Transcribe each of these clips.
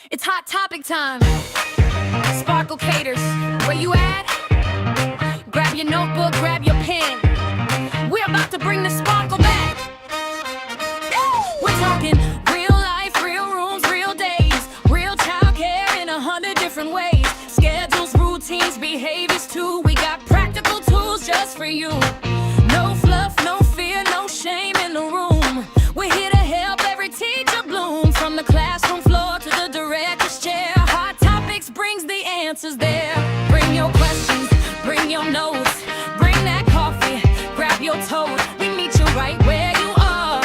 It's hot topic time. Sparkle Caters, where you at? Grab your notebook, grab your pen. We're about to bring the sparkle back. We're talking real life, real rooms, real days, real childcare in 100 different ways. Schedules, routines, behaviors too. We got practical tools just for you. No fluff, no fear, no shame in the room. We're here to help every teacher bloom. From the classroom floor to the director's chair, Hot Topics brings the answers there. Bring your questions, bring your notes, bring that coffee, grab your toast. We meet you right where you are,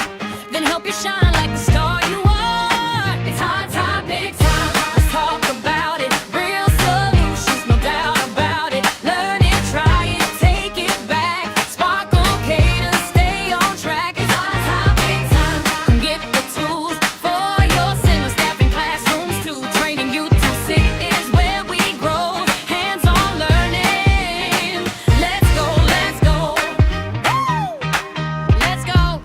then help you shine like the star you are. It's Hot Topics time. Let's talk about it. Real solutions, no doubt about it. Learn it, try it, take it back. Sparkle Caters, stay on track. It's Hot Topics time. Come get the tools for your center staff in classrooms too. Training you to sit is where we grow. Hands-on learning. Let's go, let's go. Let's go.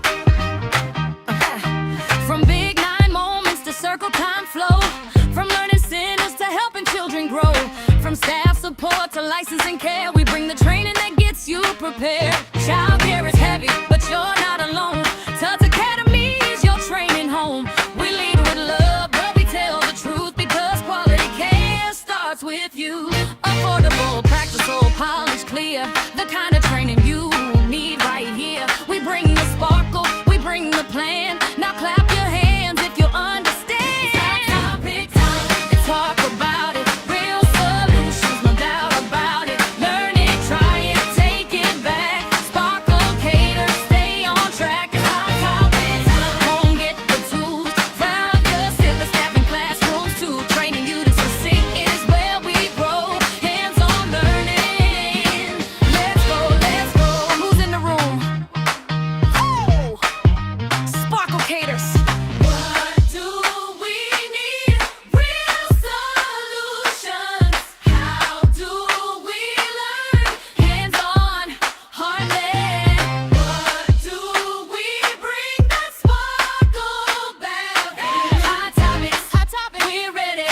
From big nine moments to circle time flow. From learning centers to helping children grow. From staff support to licensing care, we bring the training that gets you prepared. Child care is heavy, but you're not alone. Tuts Academy is your training home. We lead with love, but we tell the truth because quality care starts with you. Affordable, practical, polished, clear. The kind of training you need right here. We bring the sparkle, we bring the plan. Now clap your hands if you understand. Topic time. Let's talk about it. Real solutions, no doubt about it. Learn it, try it, take it back. Sparkle Caters, stay on track. It's Hot Topic time. Home, get the tools. Found your silver staff in classrooms too. Training you to succeed is where we grow. Hands-on learning. Let's go, let's go. Who's in the room? Oh! Sparkle Caters. What do we need? Real solutions. How do we learn? Hands-on, heart-led. What do we bring? That sparkle back. Hot Topics, we're ready.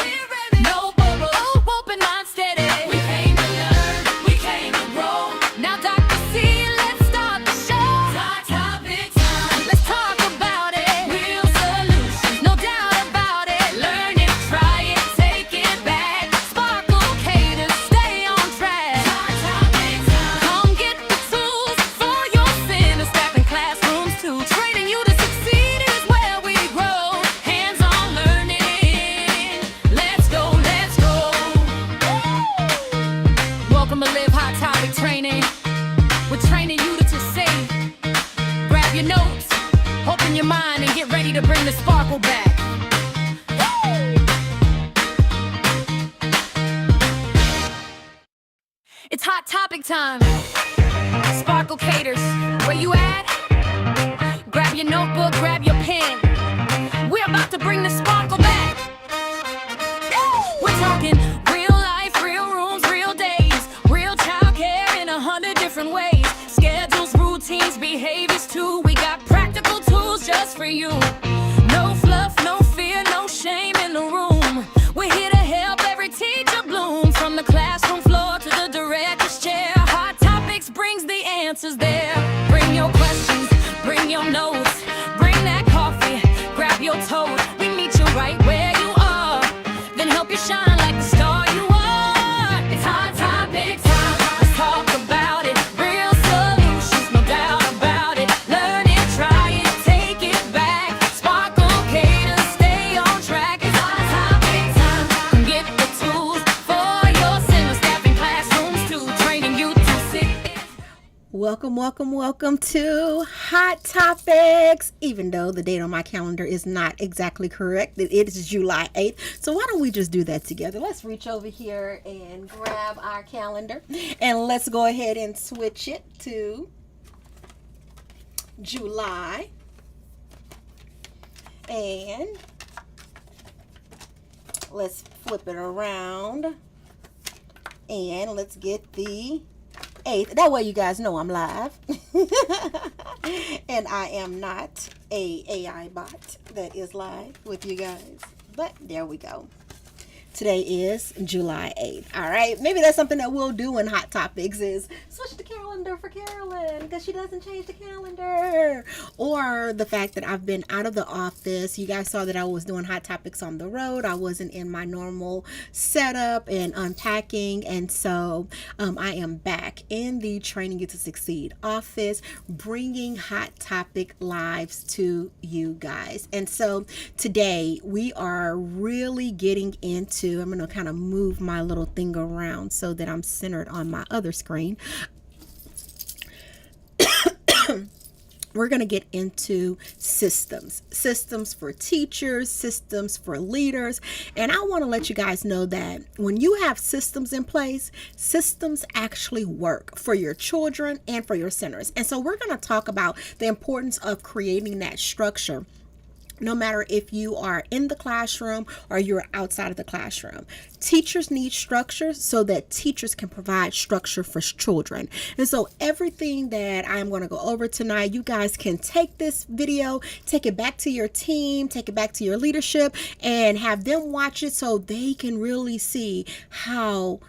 No bubbles, open mind steady. We came to learn, we came to grow. Now Dr. C, let's start the show. Hot Topics time. Let's talk about it. Real solutions, no doubt about it. Learn it, try it, take it back. Sparkle Caters, stay on track. Hot Topics time. Come get the tools for your center staff in classrooms too. Training you to succeed is where we grow. Hands-on learning. Let's go, let's go. Welcome to Live Hot Topic Training. We're training you to succeed. Grab your notes, open your mind, and get ready to bring the sparkle back. It's Hot Topic time. Sparkle Caters, where you at? Grab your notebook, grab your pen. We're about to bring the sparkle back. We're talking real life, real rooms, real days, real childcare in 100 different ways. Schedules, routines, behaviors too. We got practical tools just for you. No fluff, no fear, no shame in the room. We're here to help every teacher bloom. From the classroom floor to the director's chair, Hot Topics brings the answers there. Bring your questions, bring your notes, bring that coffee, grab your toast. We meet you right where you are, then help you shine like the star you are. It's Hot Topics time. Let's talk about it. Real solutions, no doubt about it. Learn it, try it, take it back. Sparkle Caters, stay on track. It's Hot Topics time. Come get the tools for your center staff in classrooms too. Training you to sit. Welcome, welcome, welcome to Hot Topics. Even though the date on my calendar is not exactly correct, it is July 8th. So why don't we just do that together? Let's reach over here and grab our calendar and let's go ahead and switch it to July. And let's flip it around and let's get the 8th. That way you guys know I'm live. And I am not a AI bot that is live with you guys. But there we go. Today is July 8th. All right. Maybe that's something that we'll do in Hot Topics is switch the calendar for Carolyn because she doesn't change the calendar. Or the fact that I've been out of the office. You guys saw that I was doing Hot Topics on the road. I wasn't in my normal setup and unpacking. And so I am back in the Training You to Succeed office, bringing Hot Topic lives to you guys. And so today we are really getting into, I'm going to kind of move my little thing around so that I'm centered on my other screen. We're going to get into systems for teachers, systems for leaders. And I want to let you guys know that when you have systems in place, systems actually work for your children and for your centers. And so we're going to talk about the importance of creating that structure, no matter if you are in the classroom or you're outside of the classroom. Teachers need structure so that teachers can provide structure for children. And so everything that I'm going to go over tonight, you guys can take this video, take it back to your team, take it back to your leadership, and have them watch it so they can really see how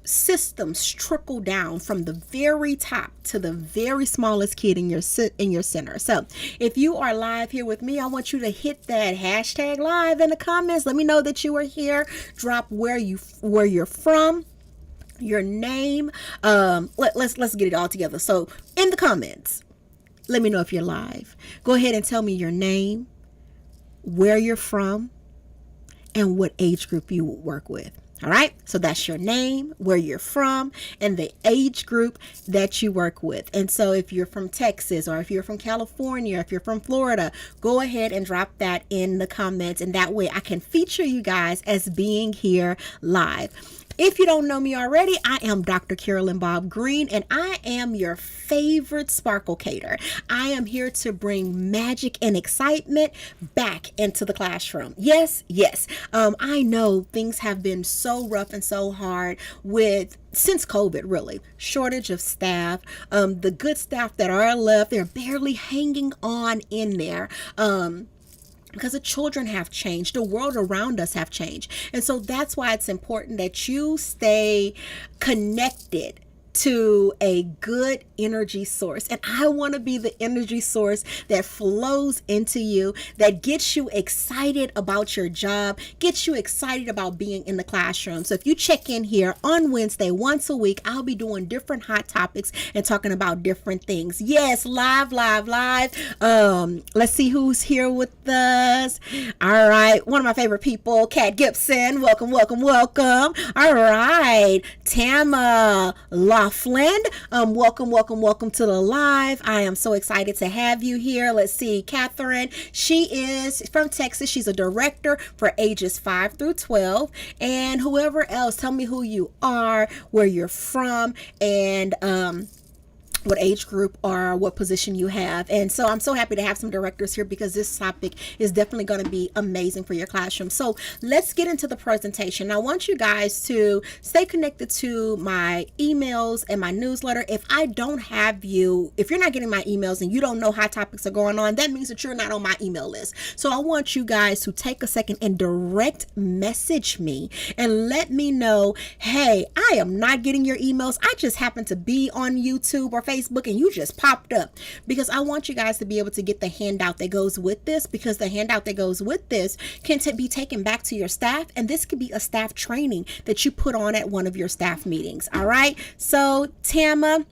systems trickle down from the very top to the very smallest kid in your center. So if you are live here with me, I want you to hit that hashtag live in the comments. Let me know that you are here. Drop where you're from, your name. Let's get it all together. So in the comments, let me know if you're live. Go ahead and tell me your name, where you're from, and what age group you work with. All right. So that's your name, where you're from, and the age group that you work with. And so if you're from Texas, or if you're from California, or if you're from Florida, go ahead and drop that in the comments. And that way I can feature you guys as being here live. If you don't know me already, I am Dr. Carolyn Bob Green, and I am your favorite sparklecator. I am here to bring magic and excitement back into the classroom. Yes. I know things have been so rough and so hard since COVID, really. Shortage of staff. The good staff that are left, they're barely hanging on in there. Because the children have changed, the world around us have changed. And so that's why it's important that you stay connected to a good energy source. And I want to be the energy source that flows into you, that gets you excited about your job, gets you excited about being in the classroom. So if you check in here on Wednesday, once a week, I'll be doing different hot topics and talking about different things. Yes, live. Let's see who's here with us. All right. One of my favorite people, Kat Gibson. Welcome. All right. Tama Laughlin, welcome to the live. I am so excited to have you here. Let's see, Catherine, she is from Texas. She's a director for ages 5 through 12. And whoever else, tell me who you are, where you're from, and what age group or what position you have. And so I'm so happy to have some directors here because this topic is definitely going to be amazing for your classroom. So let's get into the presentation. I want you guys to stay connected to my emails and my newsletter. If I don't have you, if you're not getting my emails and you don't know how topics are going on, that means that you're not on my email list. So I want you guys to take a second and direct message me and let me know, hey, I am not getting your emails. I just happen to be on YouTube or Facebook and you just popped up, because I want you guys to be able to get the handout that goes with this, because the handout that goes with this can be taken back to your staff, and this could be a staff training that you put on at one of your staff meetings. All right. So Tama,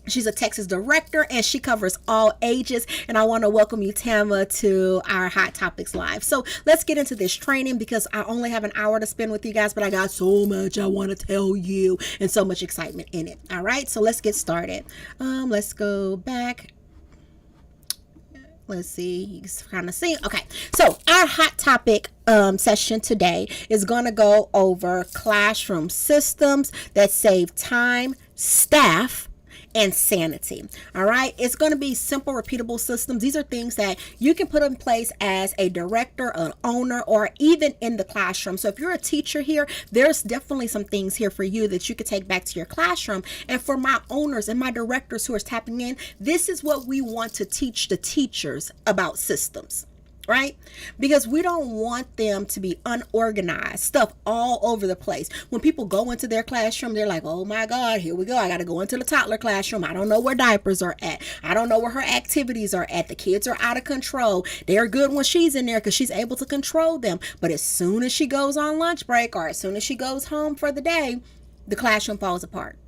she's a Texas director and she covers all ages. And I want to welcome you, Tama, to our Hot Topics Live. So let's get into this training because I only have an hour to spend with you guys, but I got so much I want to tell you and so much excitement in it. All right, so let's get started. Let's go back. Let's see, you can kind of see. Okay, so our hot topic session today is going to go over classroom systems that save time, staff, and sanity. All right. It's going to be simple, repeatable systems. These are things that you can put in place as a director, an owner, or even in the classroom. So if you're a teacher here, there's definitely some things here for you that you could take back to your classroom. And for my owners and my directors who are tapping in, this is what we want to teach the teachers about systems. right? Because we don't want them to be unorganized, stuff all over the place. When people go into their classroom, they're like, oh my God, here we go. I got to go into the toddler classroom. I don't know where diapers are at. I don't know where her activities are at. The kids are out of control. They're good when she's in there because she's able to control them. But as soon as she goes on lunch break or as soon as she goes home for the day, the classroom falls apart.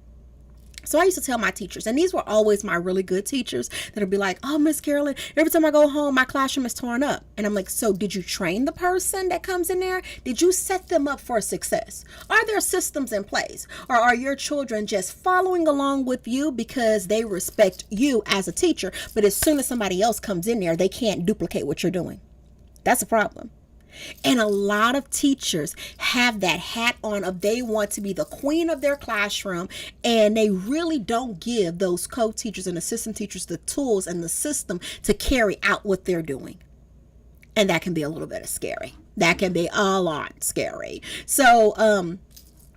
So I used to tell my teachers, and these were always my really good teachers, that would be like, oh, Ms. Carolyn, every time I go home, my classroom is torn up. And I'm like, so did you train the person that comes in there? Did you set them up for success? Are there systems in place? Or are your children just following along with you because they respect you as a teacher, but as soon as somebody else comes in there, they can't duplicate what you're doing? That's a problem. And a lot of teachers have that hat on of they want to be the queen of their classroom, and they really don't give those co-teachers and assistant teachers the tools and the system to carry out what they're doing. And that can be a little bit scary. That can be a lot scary. So,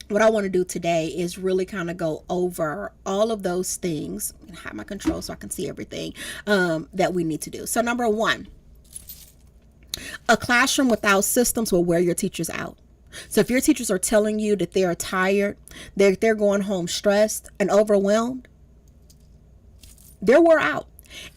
what I want to do today is really kind of go over all of those things and have my control so I can see everything that we need to do. So number one, a classroom without systems will wear your teachers out. So if your teachers are telling you that they're tired, they're going home stressed and overwhelmed, they're wore out.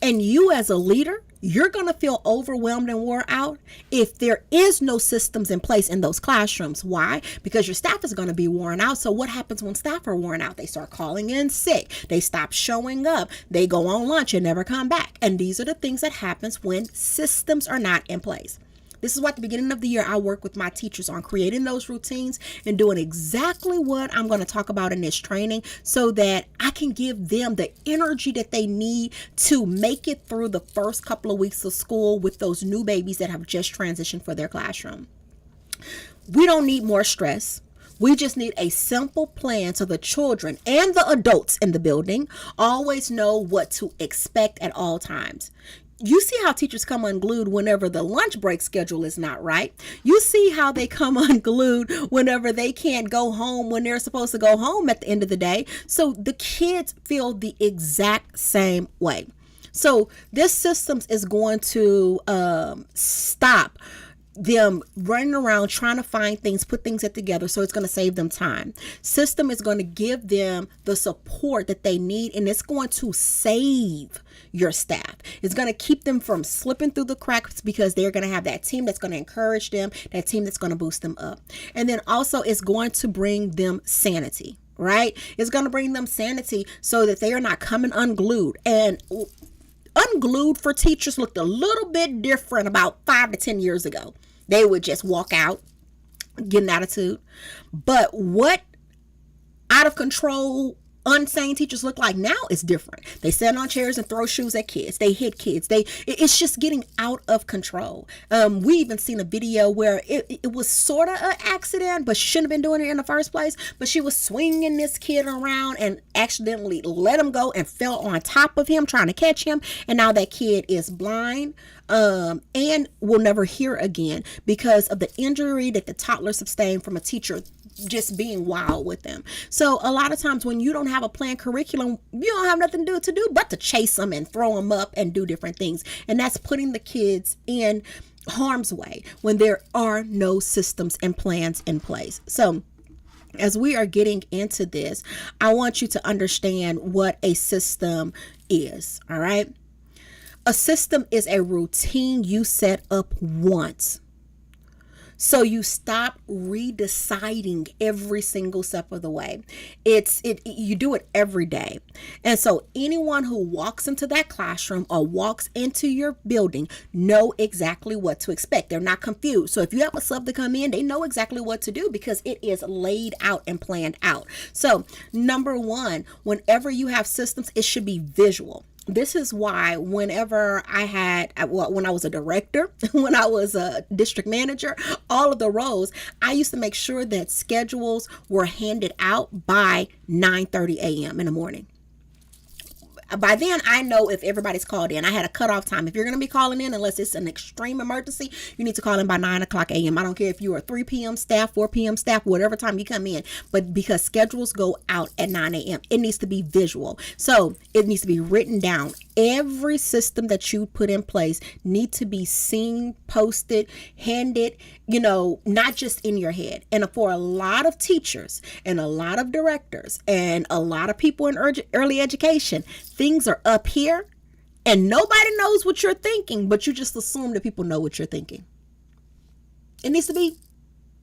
And you as a leader, you're going to feel overwhelmed and wore out if there is no systems in place in those classrooms. Why? Because your staff is going to be worn out. So what happens when staff are worn out? They start calling in sick. They stop showing up. They go on lunch and never come back. And these are the things that happens when systems are not in place. This is why at the beginning of the year, I work with my teachers on creating those routines and doing exactly what I'm going to talk about in this training so that I can give them the energy that they need to make it through the first couple of weeks of school with those new babies that have just transitioned for their classroom. We don't need more stress. We just need a simple plan so the children and the adults in the building always know what to expect at all times. You see how teachers come unglued whenever the lunch break schedule is not right. You see how they come unglued whenever they can't go home when they're supposed to go home at the end of the day. So the kids feel the exact same way. So this systems is going to stop them running around trying to find things, put things together. So it's going to save them time. System is going to give them the support that they need, and it's going to save your staff. It's going to keep them from slipping through the cracks because they're going to have that team that's going to encourage them, that team that's going to boost them up. And then also it's going to bring them sanity, right? It's going to bring them sanity so that they are not coming unglued. And unglued for teachers looked a little bit different about 5 to 10 years ago. They would just walk out, get an attitude. But what out of control, unsane teachers look like now is different. They sit on chairs and throw shoes at kids. They hit kids. It's just getting out of control. We even seen a video where it was sort of an accident, but she shouldn't have been doing it in the first place. But she was swinging this kid around and accidentally let him go and fell on top of him trying to catch him. And now that kid is blind and will never hear again because of the injury that the toddler sustained from a teacher just being wild with them. So a lot of times when you don't have a planned curriculum, you don't have nothing to do but to chase them and throw them up and do different things. And that's putting the kids in harm's way when there are no systems and plans in place. So as we are getting into this, I want you to understand what a system is. All right. A system is a routine you set up once. So you stop redeciding every single step of the way. You do it every day. And so anyone who walks into that classroom or walks into your building know exactly what to expect. They're not confused. So if you have a sub to come in, they know exactly what to do because it is laid out and planned out. So number one, whenever you have systems, it should be visual. This is why whenever when I was a director, when I was a district manager, all of the roles, I used to make sure that schedules were handed out by 9:30 a.m. in the morning. By then, I know if everybody's called in. I had a cutoff time. If you're going to be calling in, unless it's an extreme emergency, you need to call in by 9 o'clock a.m. I don't care if you are 3 p.m. staff, 4 p.m. staff, whatever time you come in. But because schedules go out at 9 a.m., it needs to be visual. So it needs to be written down. Every system that you put in place need to be seen, posted, handed, not just in your head. And for a lot of teachers and a lot of directors and a lot of people in early education, things are up here and nobody knows what you're thinking, but you just assume that people know what you're thinking. It needs to be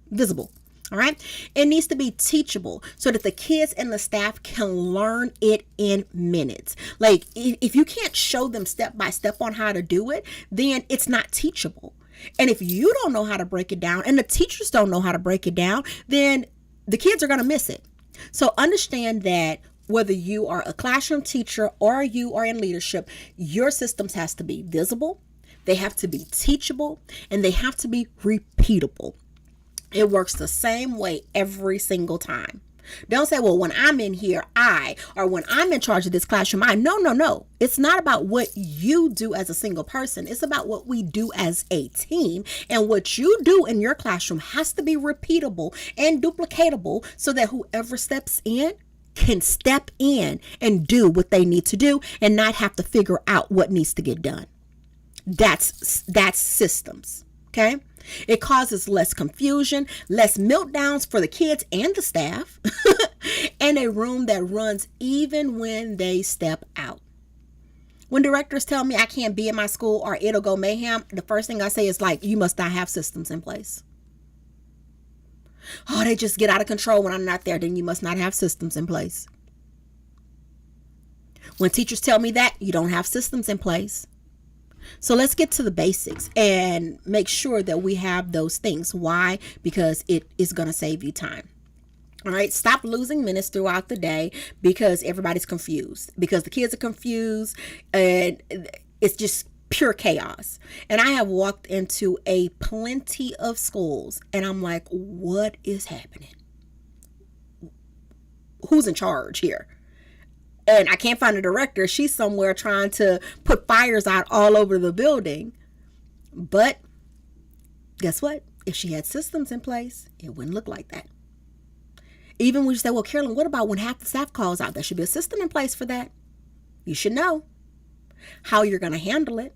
visible. All right. It needs to be teachable so that the kids and the staff can learn it in minutes. Like if you can't show them step by step on how to do it, then it's not teachable. And if you don't know how to break it down and the teachers don't know how to break it down, then the kids are going to miss it. So understand that whether you are a classroom teacher or you are in leadership, your systems has to be visible, they have to be teachable, and they have to be repeatable. It works the same way every single time. Don't say, well, when I'm in here, or when I'm in charge of this classroom, No. It's not about what you do as a single person. It's about what we do as a team. And what you do in your classroom has to be repeatable and duplicatable so that whoever steps in can step in and do what they need to do and not have to figure out what needs to get done. That's systems. Okay. It causes less confusion, less meltdowns for the kids and the staff, and a room that runs even when they step out. When directors tell me I can't be in my school or it'll go mayhem, the first thing I say is like, you must not have systems in place. Oh, they just get out of control when I'm not there, then you must not have systems in place. When teachers tell me that, you don't have systems in place. So let's get to the basics and make sure that we have those things. Why? Because it is going to save you time. All right. Stop losing minutes throughout the day because everybody's confused, because the kids are confused, and it's just pure chaos. And I have walked into a plenty of schools and I'm like, what is happening? Who's in charge here? And I can't find a director. She's somewhere trying to put fires out all over the building. But guess what? If she had systems in place, it wouldn't look like that. Even when you say, well, Carolyn, what about when half the staff calls out? There should be a system in place for that. You should know how you're going to handle it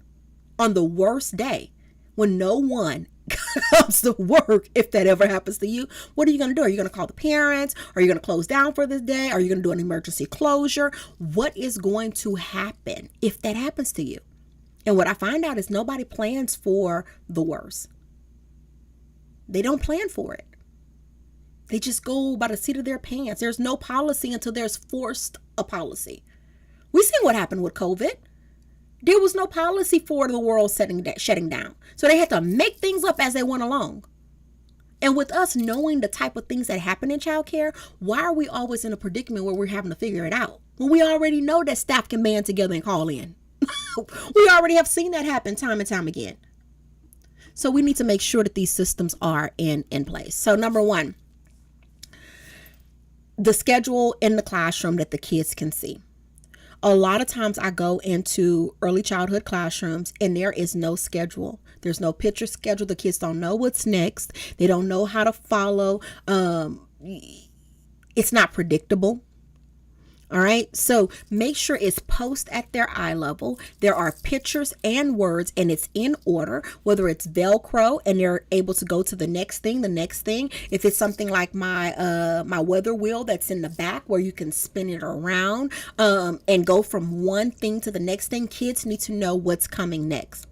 on the worst day when no one comes to work. If that ever happens to you, what are you going to do? Are you going to call the parents? Are you going to close down for this day? Are you going to do an emergency closure? What is going to happen if that happens to you? And what I find out is nobody plans for the worst. They don't plan for it. They just go by the seat of their pants. There's no policy until there's forced a policy. We seen what happened with COVID. There was no policy for the world shutting down. So they had to make things up as they went along. And with us knowing the type of things that happen in childcare, why are we always in a predicament where we're having to figure it out? When we already know that staff can band together and call in. We already have seen that happen time and time again. So we need to make sure that these systems are in place. So number one, the schedule in the classroom that the kids can see. A lot of times I go into early childhood classrooms and there is no schedule. There's no picture schedule. The kids don't know what's next. They don't know how to follow. It's not predictable. All right. So make sure it's posted at their eye level. There are pictures and words and it's in order, whether it's Velcro and they're able to go to the next thing. If it's something like my weather wheel that's in the back where you can spin it around and go from one thing to the next thing, kids need to know what's coming next.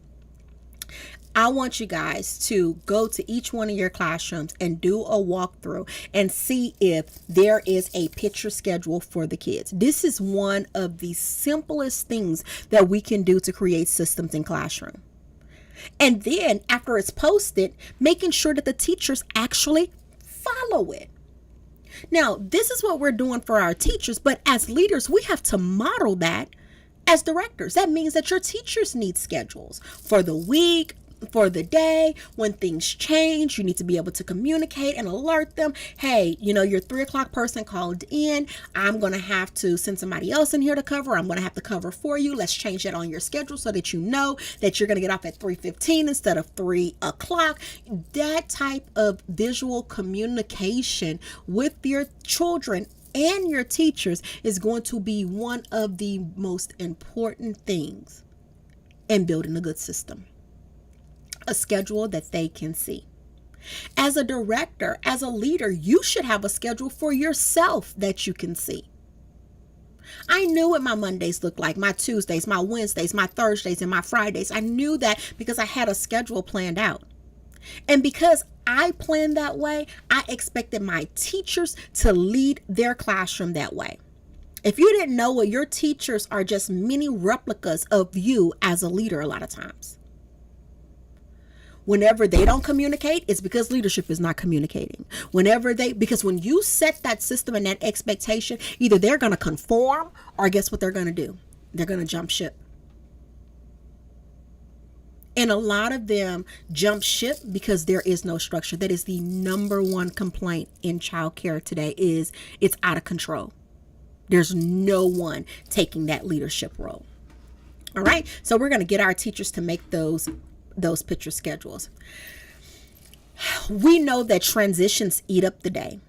I want you guys to go to each one of your classrooms and do a walkthrough and see if there is a picture schedule for the kids. This is one of the simplest things that we can do to create systems in classroom. And then after it's posted, making sure that the teachers actually follow it. Now, this is what we're doing for our teachers, but as leaders, we have to model that as directors. That means that your teachers need schedules for the week, for the day. When things change, you need to be able to communicate and alert them. Hey, your 3:00 person called in. I'm going to have to send somebody else in here to cover. I'm going to have to cover for you. Let's change that on your schedule so that you know that you're going to get off at 3:15 instead of 3:00. That type of visual communication with your children and your teachers is going to be one of the most important things in building a good system. A schedule that they can see. As a director, as a leader, you should have a schedule for yourself that you can see. I knew what my Mondays looked like, my Tuesdays, my Wednesdays, my Thursdays, and my Fridays. I knew that because I had a schedule planned out. And because I planned that way, I expected my teachers to lead their classroom that way. If you didn't know it, your teachers are just mini replicas of you as a leader a lot of times. Whenever they don't communicate, it's because leadership is not communicating. Because when you set that system and that expectation, either they're going to conform or guess what they're going to do? They're going to jump ship. And a lot of them jump ship because there is no structure. That is the number one complaint in childcare today, is it's out of control. There's no one taking that leadership role. All right. So we're going to get our teachers to make those picture schedules. We know that transitions eat up the day.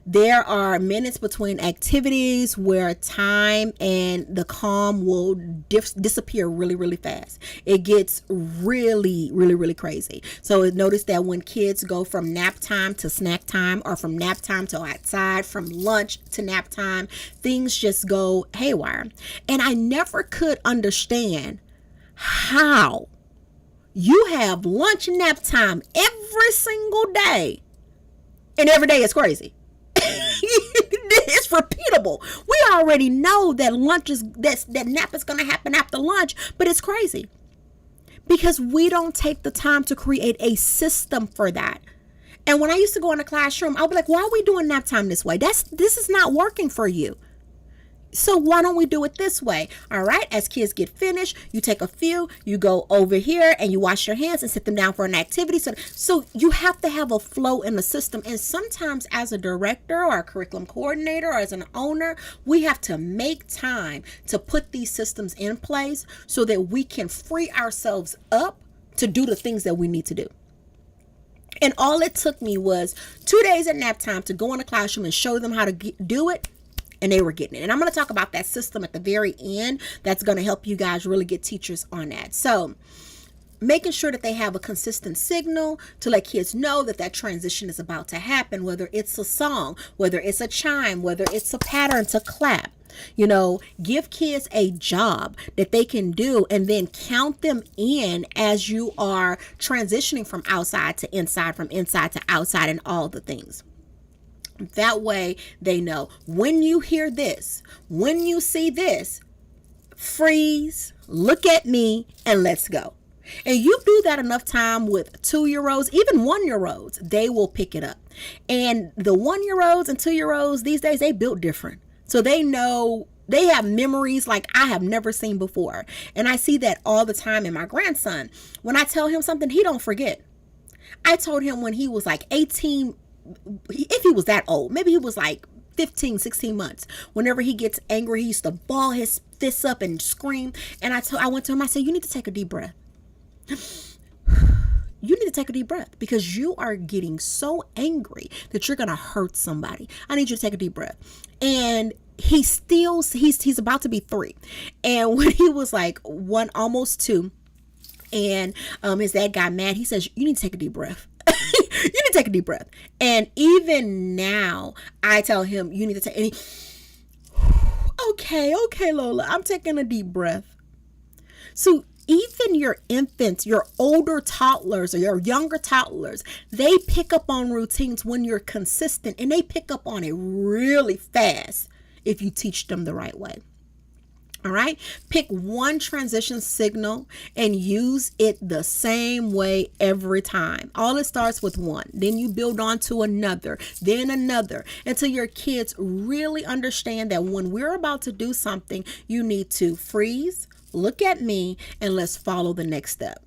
There are minutes between activities where time and the calm will disappear really, really fast. It gets really, really, really crazy. So notice that when kids go from nap time to snack time, or from nap time to outside, from lunch to nap time, things just go haywire. And I never could understand how you have lunch and nap time every single day, and every day is crazy. It's repeatable. We already know that that nap is going to happen after lunch, but it's crazy because we don't take the time to create a system for that. And when I used to go in the classroom, I'll be like, why are we doing nap time this way? This is not working for you. So why don't we do it this way? All right. As kids get finished, you take a few, you go over here and you wash your hands and sit them down for an activity. So you have to have a flow in the system. And sometimes as a director or a curriculum coordinator or as an owner, we have to make time to put these systems in place so that we can free ourselves up to do the things that we need to do. And all it took me was 2 days at nap time to go in the classroom and show them how to do it. And they were getting it. And I'm going to talk about that system at the very end. That's going to help you guys really get teachers on that. So making sure that they have a consistent signal to let kids know that that transition is about to happen, whether it's a song, whether it's a chime, whether it's a pattern to clap. Give kids a job that they can do and then count them in as you are transitioning from outside to inside, from inside to outside, and all the things. That way they know when you hear this, when you see this, freeze, look at me, and let's go. And you do that enough time with 2-year-olds, even 1-year-olds, they will pick it up. And the 1-year-olds and 2-year-olds these days, they built different. So they know, they have memories like I have never seen before. And I see that all the time in my grandson. When I tell him something, he don't forget. I told him when he was like 18, if he was that old, maybe he was like 15, 16 months. Whenever he gets angry, he used to ball his fists up and scream. And I went to him, I said, you need to take a deep breath. You need to take a deep breath because you are getting so angry that you're going to hurt somebody. I need you to take a deep breath. And he's about to be 3. And when he was like 1, almost 2, and his dad got mad, he says, you need to take a deep breath. You need to take a deep breath. And even now I tell him, you need to take any. Okay, Lola, I'm taking a deep breath. So even your infants, your older toddlers or your younger toddlers, they pick up on routines when you're consistent, and they pick up on it really fast if you teach them the right way. All right. Pick one transition signal and use it the same way every time. All it starts with one. Then you build on to another, then another, until your kids really understand that when we're about to do something, you need to freeze, look at me, and let's follow the next step.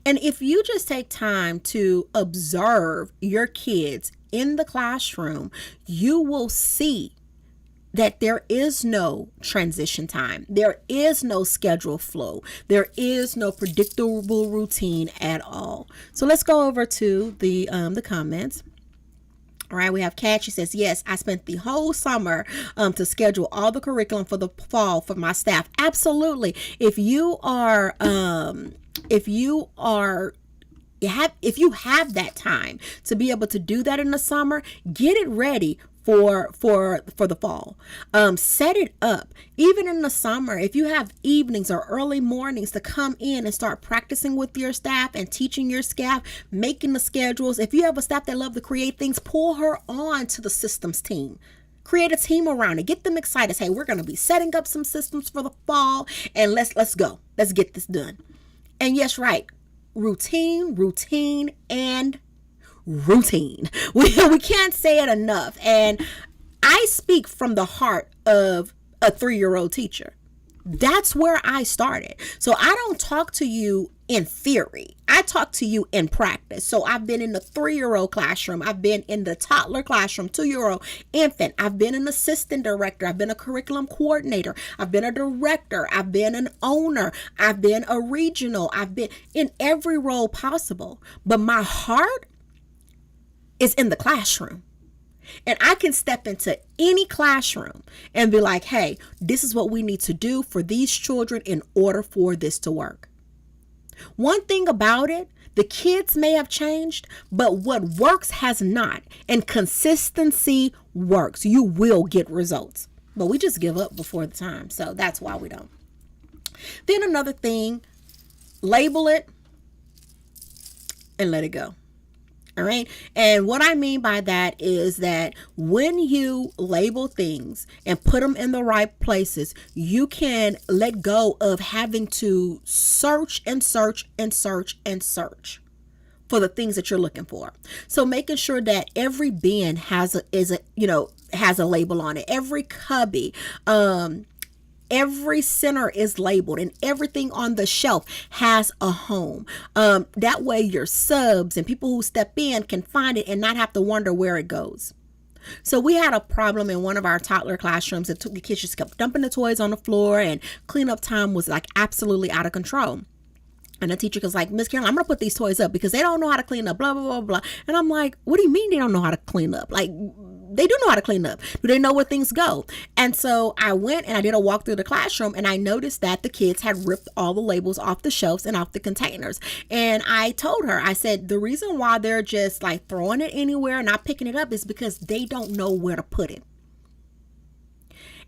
And if you just take time to observe your kids in the classroom, you will see that there is no transition time. There is no schedule flow. There is no predictable routine at all. So let's go over to the comments. All right, we have Kat. She says, yes, I spent the whole summer to schedule all the curriculum for the fall for my staff. Absolutely. If you have that time to be able to do that in the summer, get it ready for the fall. Set it up. Even in the summer, if you have evenings or early mornings to come in and start practicing with your staff and teaching your staff, making the schedules. If you have a staff that love to create things, pull her on to the systems team. Create a team around it. Get them excited. Say, we're going to be setting up some systems for the fall, and let's go. Let's get this done. And yes, right. Routine, and routine. We can't say it enough. And I speak from the heart of a 3-year-old teacher. That's where I started. So I don't talk to you in theory. I talk to you in practice. So I've been in the 3-year-old classroom. I've been in the toddler classroom, 2-year-old infant. I've been an assistant director. I've been a curriculum coordinator. I've been a director. I've been an owner. I've been a regional. I've been in every role possible. But my heart is in the classroom. And I can step into any classroom and be like, hey, this is what we need to do for these children in order for this to work. One thing about it, the kids may have changed, but what works has not. And consistency works. You will get results. But we just give up before the time. So that's why we don't. Then another thing, label it and let it go. All right. And what I mean by that is that when you label things and put them in the right places, you can let go of having to search for the things that you're looking for. So making sure that every bin has a label on it. Every cubby, every center is labeled, and everything on the shelf has a home. That way your subs and people who step in can find it and not have to wonder where it goes. So we had a problem in one of our toddler classrooms that the kids just kept dumping the toys on the floor, and cleanup time was like absolutely out of control. And the teacher was like, Ms.Carolyn, I'm going to put these toys up because they don't know how to clean up, blah, blah, blah, blah. And I'm like, what do you mean they don't know how to clean up? Like, they do know how to clean up. Do they know where things go? And so I went and I did a walk through the classroom, and I noticed that the kids had ripped all the labels off the shelves and off the containers. And I told her, I said, the reason why they're just like throwing it anywhere and not picking it up is because they don't know where to put it.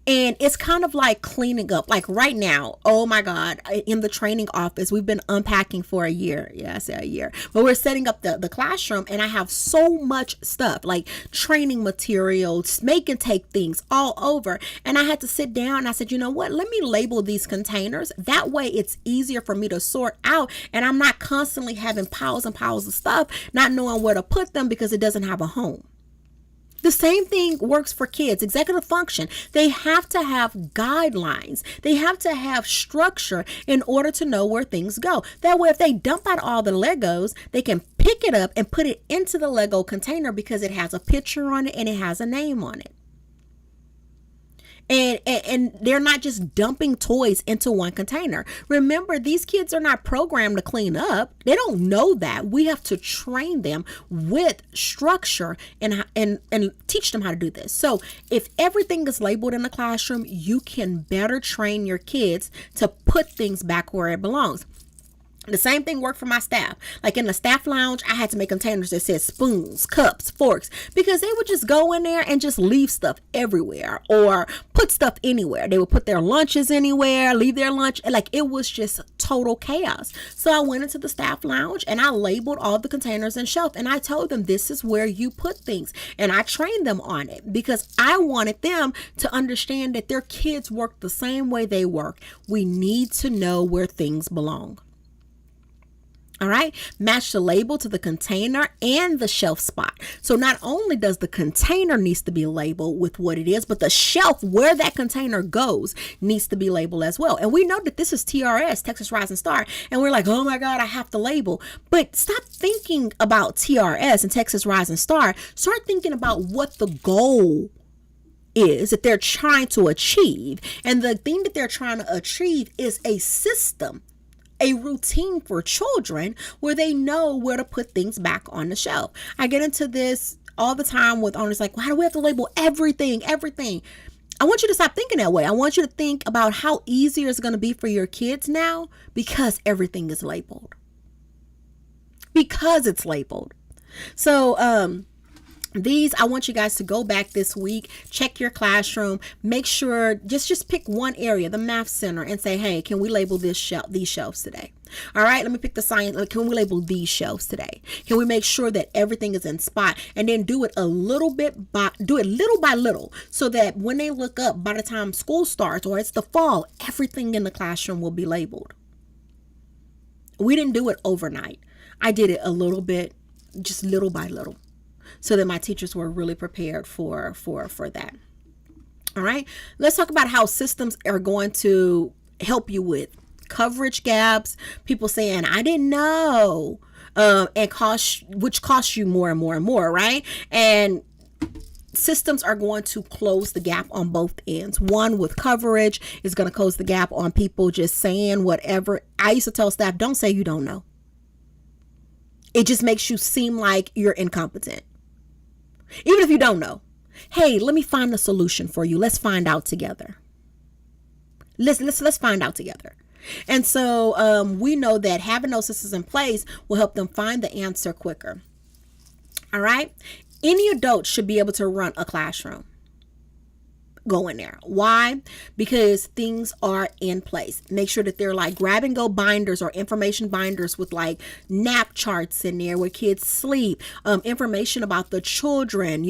And it's kind of like cleaning up. Like right now, oh my God, in the training office, we've been unpacking for a year. Yeah, I say a year. But we're setting up the classroom, and I have so much stuff, like training materials, make and take things all over. And I had to sit down and I said, you know what? Let me label these containers. That way it's easier for me to sort out, and I'm not constantly having piles and piles of stuff, not knowing where to put them because it doesn't have a home. The same thing works for kids. Executive function. They have to have guidelines. They have to have structure in order to know where things go. That way, if they dump out all the Legos, they can pick it up and put it into the Lego container because it has a picture on it and it has a name on it. And they're not just dumping toys into one container. Remember, these kids are not programmed to clean up. They don't know that. We have to train them with structure and teach them how to do this. So if everything is labeled in the classroom, you can better train your kids to put things back where it belongs. The same thing worked for my staff. Like in the staff lounge, I had to make containers that said spoons, cups, forks, because they would just go in there and just leave stuff everywhere or put stuff anywhere. They would put their lunches anywhere, leave their lunch. Like it was just total chaos. So I went into the staff lounge and I labeled all the containers and shelf, and I told them this is where you put things. And I trained them on it because I wanted them to understand that their kids work the same way they work. We need to know where things belong. All right, match the label to the container and the shelf spot. So not only does the container needs to be labeled with what it is, but the shelf where that container goes needs to be labeled as well. And we know that this is TRS, Texas Rising Star, and we're like, oh my God, I have to label. But stop thinking about TRS and Texas Rising Star. Start thinking about what the goal is that they're trying to achieve. And the thing that they're trying to achieve is a system, a routine for children where they know where to put things back on the shelf. I get into this all the time with owners like, why do we have to label everything? I want you to stop thinking that way. I want you to think about how easier it's going to be for your kids now because everything is labeled. Because it's labeled. So, I want you guys to go back this week, check your classroom, make sure, just pick one area, the math center, and say, hey, can we label these shelves today? All right, let me pick the science. Can we label these shelves today? Can we make sure that everything is in spot? And then do it little by little, so that when they look up, by the time school starts or it's the fall, everything in the classroom will be labeled. We didn't do it overnight. I did it a little bit, just little by little, so that my teachers were really prepared for that. All right, let's talk about how systems are going to help you with coverage gaps, people saying, I didn't know, which costs you more and more and more, right? And systems are going to close the gap on both ends. One, with coverage, is going to close the gap on people just saying whatever. I used to tell staff, don't say you don't know. It just makes you seem like you're incompetent. Even if you don't know. Hey, let me find the solution for you. Let's find out together. Let's find out together. And so we know that having those systems in place will help them find the answer quicker. All right. Any adult should be able to run a classroom. Go in there. Why? Because things are in place. Make sure that they're like grab and go binders or information binders with like nap charts in there where kids sleep, information about the children,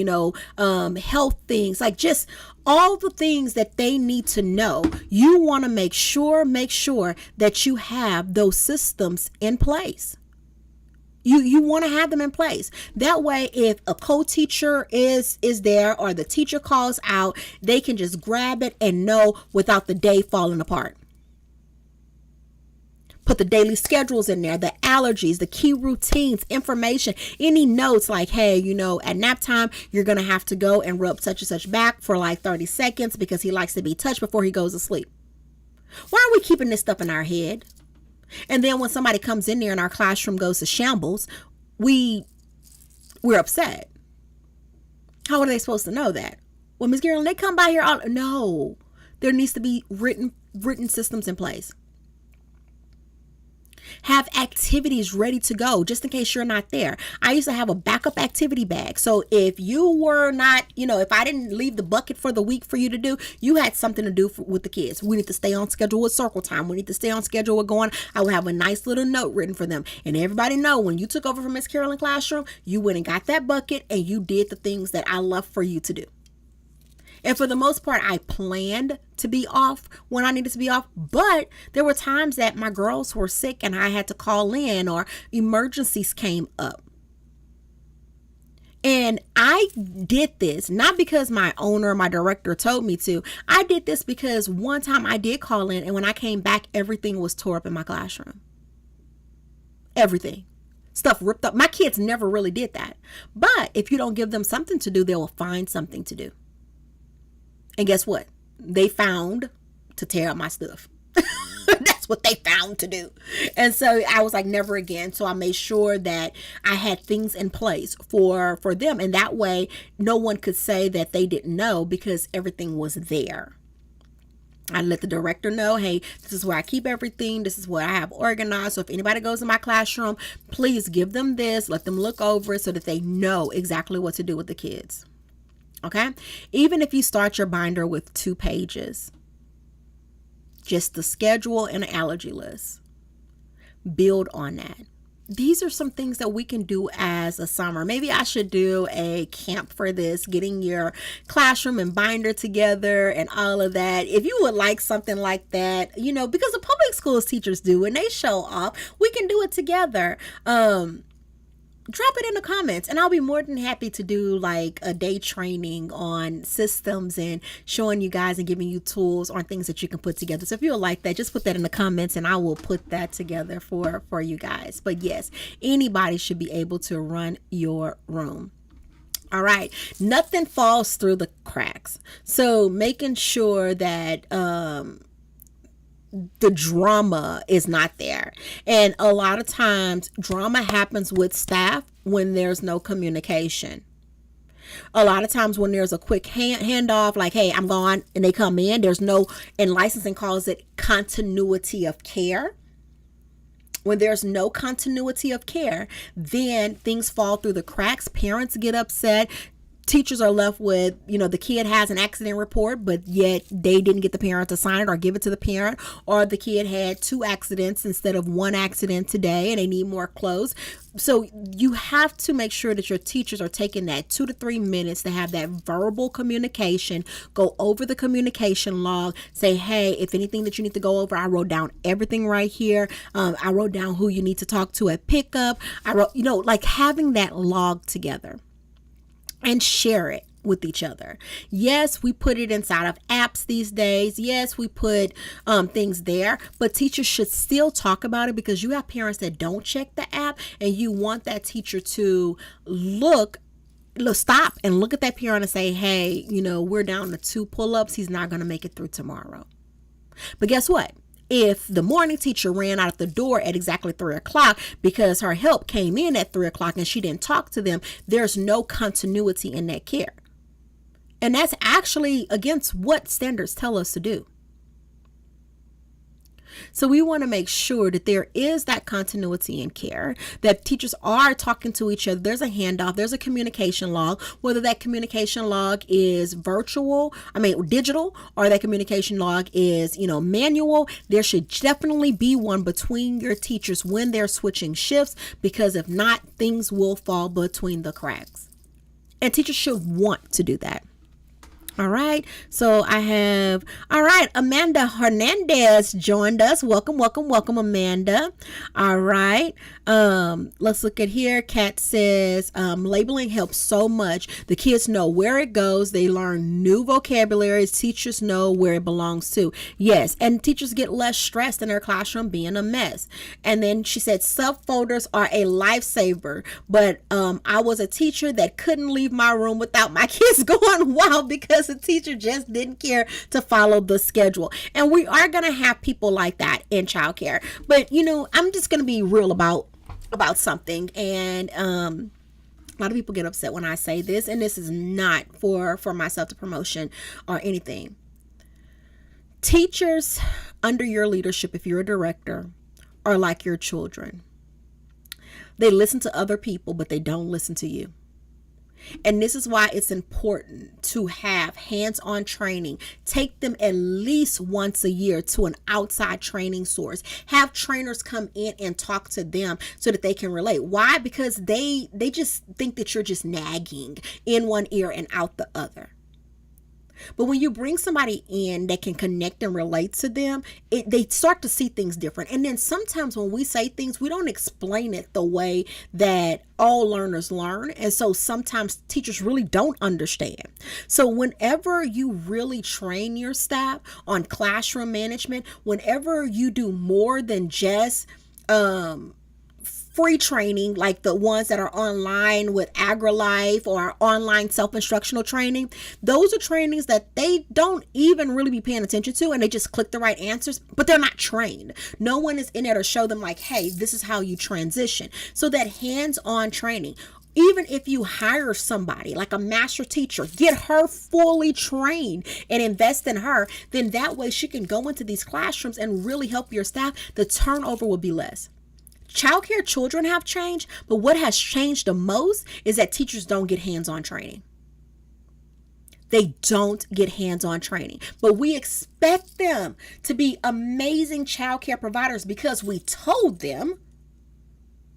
health things, like just all the things that they need to know. You want to make sure that you have those systems in place. You want to have them in place. That way, if a co-teacher is there or the teacher calls out, they can just grab it and know without the day falling apart. Put the daily schedules in there, the allergies, the key routines, information, any notes like, hey, at nap time, you're going to have to go and rub such and such back for like 30 seconds because he likes to be touched before he goes to sleep. Why are we keeping this stuff in our head? And then when somebody comes in there and our classroom goes to shambles, we're upset. How are they supposed to know that? Well, Ms.Carolyn, they come by here no. There needs to be written systems in place. Have activities ready to go just in case you're not there. I used to have a backup activity bag. So if you were not, if I didn't leave the bucket for the week for you to do, you had something to do with the kids. We need to stay on schedule with circle time. We need to stay on schedule with going. I would have a nice little note written for them. And everybody know when you took over from Ms. Carolyn classroom, you went and got that bucket and you did the things that I love for you to do. And for the most part, I planned to be off when I needed to be off. But there were times that my girls were sick and I had to call in or emergencies came up. And I did this not because my owner or my director told me to. I did this because one time I did call in and when I came back, everything was tore up in my classroom. Everything. Stuff ripped up. My kids never really did that. But if you don't give them something to do, they will find something to do. And guess what? They found to tear up my stuff. That's what they found to do. And so I was like, never again. So I made sure that I had things in place for them. And that way, no one could say that they didn't know because everything was there. I let the director know, hey, this is where I keep everything. This is what I have organized. So if anybody goes in my classroom, please give them this. Let them look over it so that they know exactly what to do with the kids. Okay, even if you start your binder with 2 pages, just the schedule and an allergy list, build on that. These are some things that we can do as a summer. Maybe I should do a camp for this, getting your classroom and binder together and all of that. If you would like something like that, because the public schools teachers do and they show off, we can do it together. Drop it in the comments and I'll be more than happy to do like a day training on systems and showing you guys and giving you tools on things that you can put together. So if you like that, just put that in the comments and I will put that together for you guys. But yes, anybody should be able to run your room. All right. Nothing falls through the cracks. So making sure that, the drama is not there. And a lot of times drama happens with staff when there's no communication. A lot of times when there's a quick handoff, like, hey, I'm gone, and they come in, there's no, and licensing calls it continuity of care. When there's no continuity of care, then things fall through the cracks. Parents get upset. Teachers are left with, the kid has an accident report, but yet they didn't get the parent to sign it or give it to the parent, or the kid had 2 accidents instead of 1 accident today and they need more clothes. So you have to make sure that your teachers are taking that 2 to 3 minutes to have that verbal communication, go over the communication log, say, hey, if anything that you need to go over, I wrote down everything right here. I wrote down who you need to talk to at pickup. I wrote, like having that log together and share it with each other. Yes, we put it inside of apps these days. Yes, we put things there, but teachers should still talk about it, because you have parents that don't check the app, and you want that teacher to stop and look at that parent and say, hey, we're down to 2 pull-ups. He's not going to make it through tomorrow. But guess what? If the morning teacher ran out of the door at exactly 3 o'clock because her help came in at 3 o'clock and she didn't talk to them, there's no continuity in that care. And that's actually against what standards tell us to do. So we want to make sure that there is that continuity in care, that teachers are talking to each other. There's a handoff, there's a communication log, whether that communication log is digital, or that communication log is, manual. There should definitely be one between your teachers when they're switching shifts, because if not, things will fall between the cracks. And teachers should want to do that. All right. So Amanda Hernandez joined us. Welcome, Amanda. All right. Let's look at here. Kat says, labeling helps so much. The kids know where it goes. They learn new vocabulary. Teachers know where it belongs to. Yes. And teachers get less stressed in their classroom being a mess. And then she said, subfolders are a lifesaver. But I was a teacher that couldn't leave my room without my kids going wild because the teacher just didn't care to follow the schedule. And we are going to have people like that in childcare. But, I'm just going to be real about something. And a lot of people get upset when I say this, and this is not for my self-promotion or anything. Teachers under your leadership, if you're a director, are like your children. They listen to other people, but they don't listen to you. And this is why it's important to have hands-on training. Take them at least once a year to an outside training source. Have trainers come in and talk to them so that they can relate. Why? Because they just think that you're just nagging in one ear and out the other. But when you bring somebody in that can connect and relate to them, they start to see things different. And then sometimes when we say things, we don't explain it the way that all learners learn. And so sometimes teachers really don't understand. So whenever you really train your staff on classroom management, whenever you do more than just free training, like the ones that are online with AgriLife or online self-instructional training, those are trainings that they don't even really be paying attention to, and they just click the right answers, but they're not trained. No one is in there to show them like, hey, this is how you transition. So that hands-on training, even if you hire somebody like a master teacher, get her fully trained and invest in her, then that way she can go into these classrooms and really help your staff. The turnover will be less. Childcare children have changed, but what has changed the most is that teachers don't get hands-on training. They don't get hands-on training, but we expect them to be amazing childcare providers because we told them,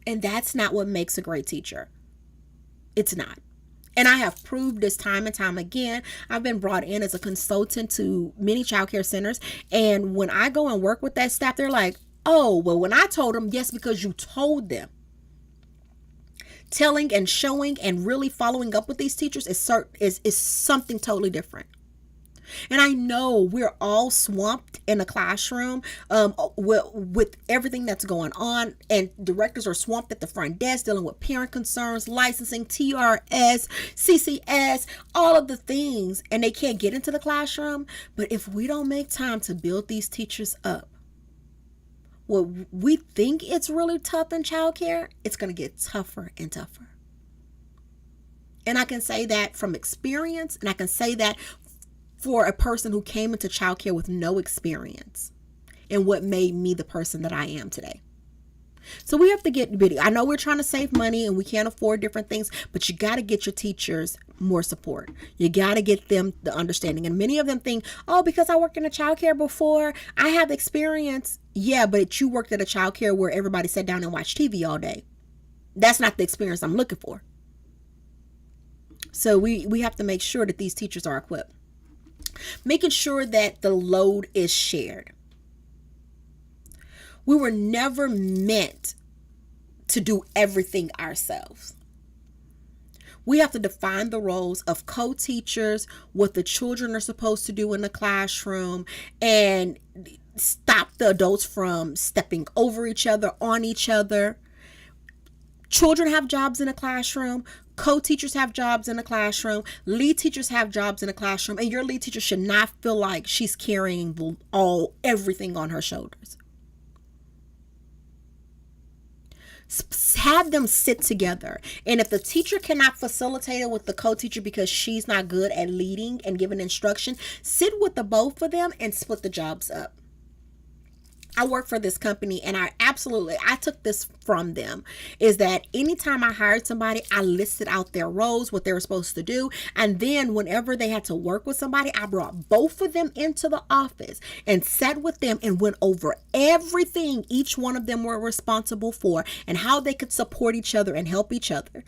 and that's not what makes a great teacher. It's not. And I have proved this time and time again. I've been brought in as a consultant to many childcare centers, and when I go and work with that staff, they're like, oh, well, when I told them, yes, because you told them. Telling and showing and really following up with these teachers is something totally different. And I know we're all swamped in the classroom with everything that's going on, and directors are swamped at the front desk dealing with parent concerns, licensing, TRS, CCS, all of the things, and they can't get into the classroom. But if we don't make time to build these teachers up, well, we think it's really tough in childcare, it's going to get tougher and tougher. And I can say that from experience, and I can say that for a person who came into childcare with no experience and what made me the person that I am today. So we have to get video. I know we're trying to save money and we can't afford different things, but you got to get your teachers more support. You got to get them the understanding. And many of them think, oh, because I worked in a childcare before, I have experience. Yeah, but you worked at a childcare where everybody sat down and watched TV all day. That's not the experience I'm looking for. So we have to make sure that these teachers are equipped. Making sure that the load is shared. We were never meant to do everything ourselves. We have to define the roles of co-teachers, what the children are supposed to do in the classroom, and stop the adults from stepping over each other, on each other. Children have jobs in a classroom. Co-teachers have jobs in the classroom. Lead teachers have jobs in the classroom. And your lead teacher should not feel like she's carrying everything on her shoulders. Have them sit together. And if the teacher cannot facilitate it with the co-teacher because she's not good at leading and giving instruction, sit with the both of them and split the jobs up. I work for this company and I took this from them, is that anytime I hired somebody, I listed out their roles, what they were supposed to do. And then whenever they had to work with somebody, I brought both of them into the office and sat with them and went over everything each one of them were responsible for and how they could support each other and help each other.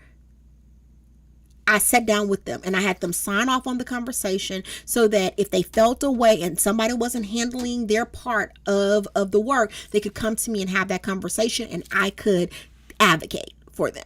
I sat down with them and I had them sign off on the conversation so that if they felt away and somebody wasn't handling their part of the work, they could come to me and have that conversation and I could advocate for them.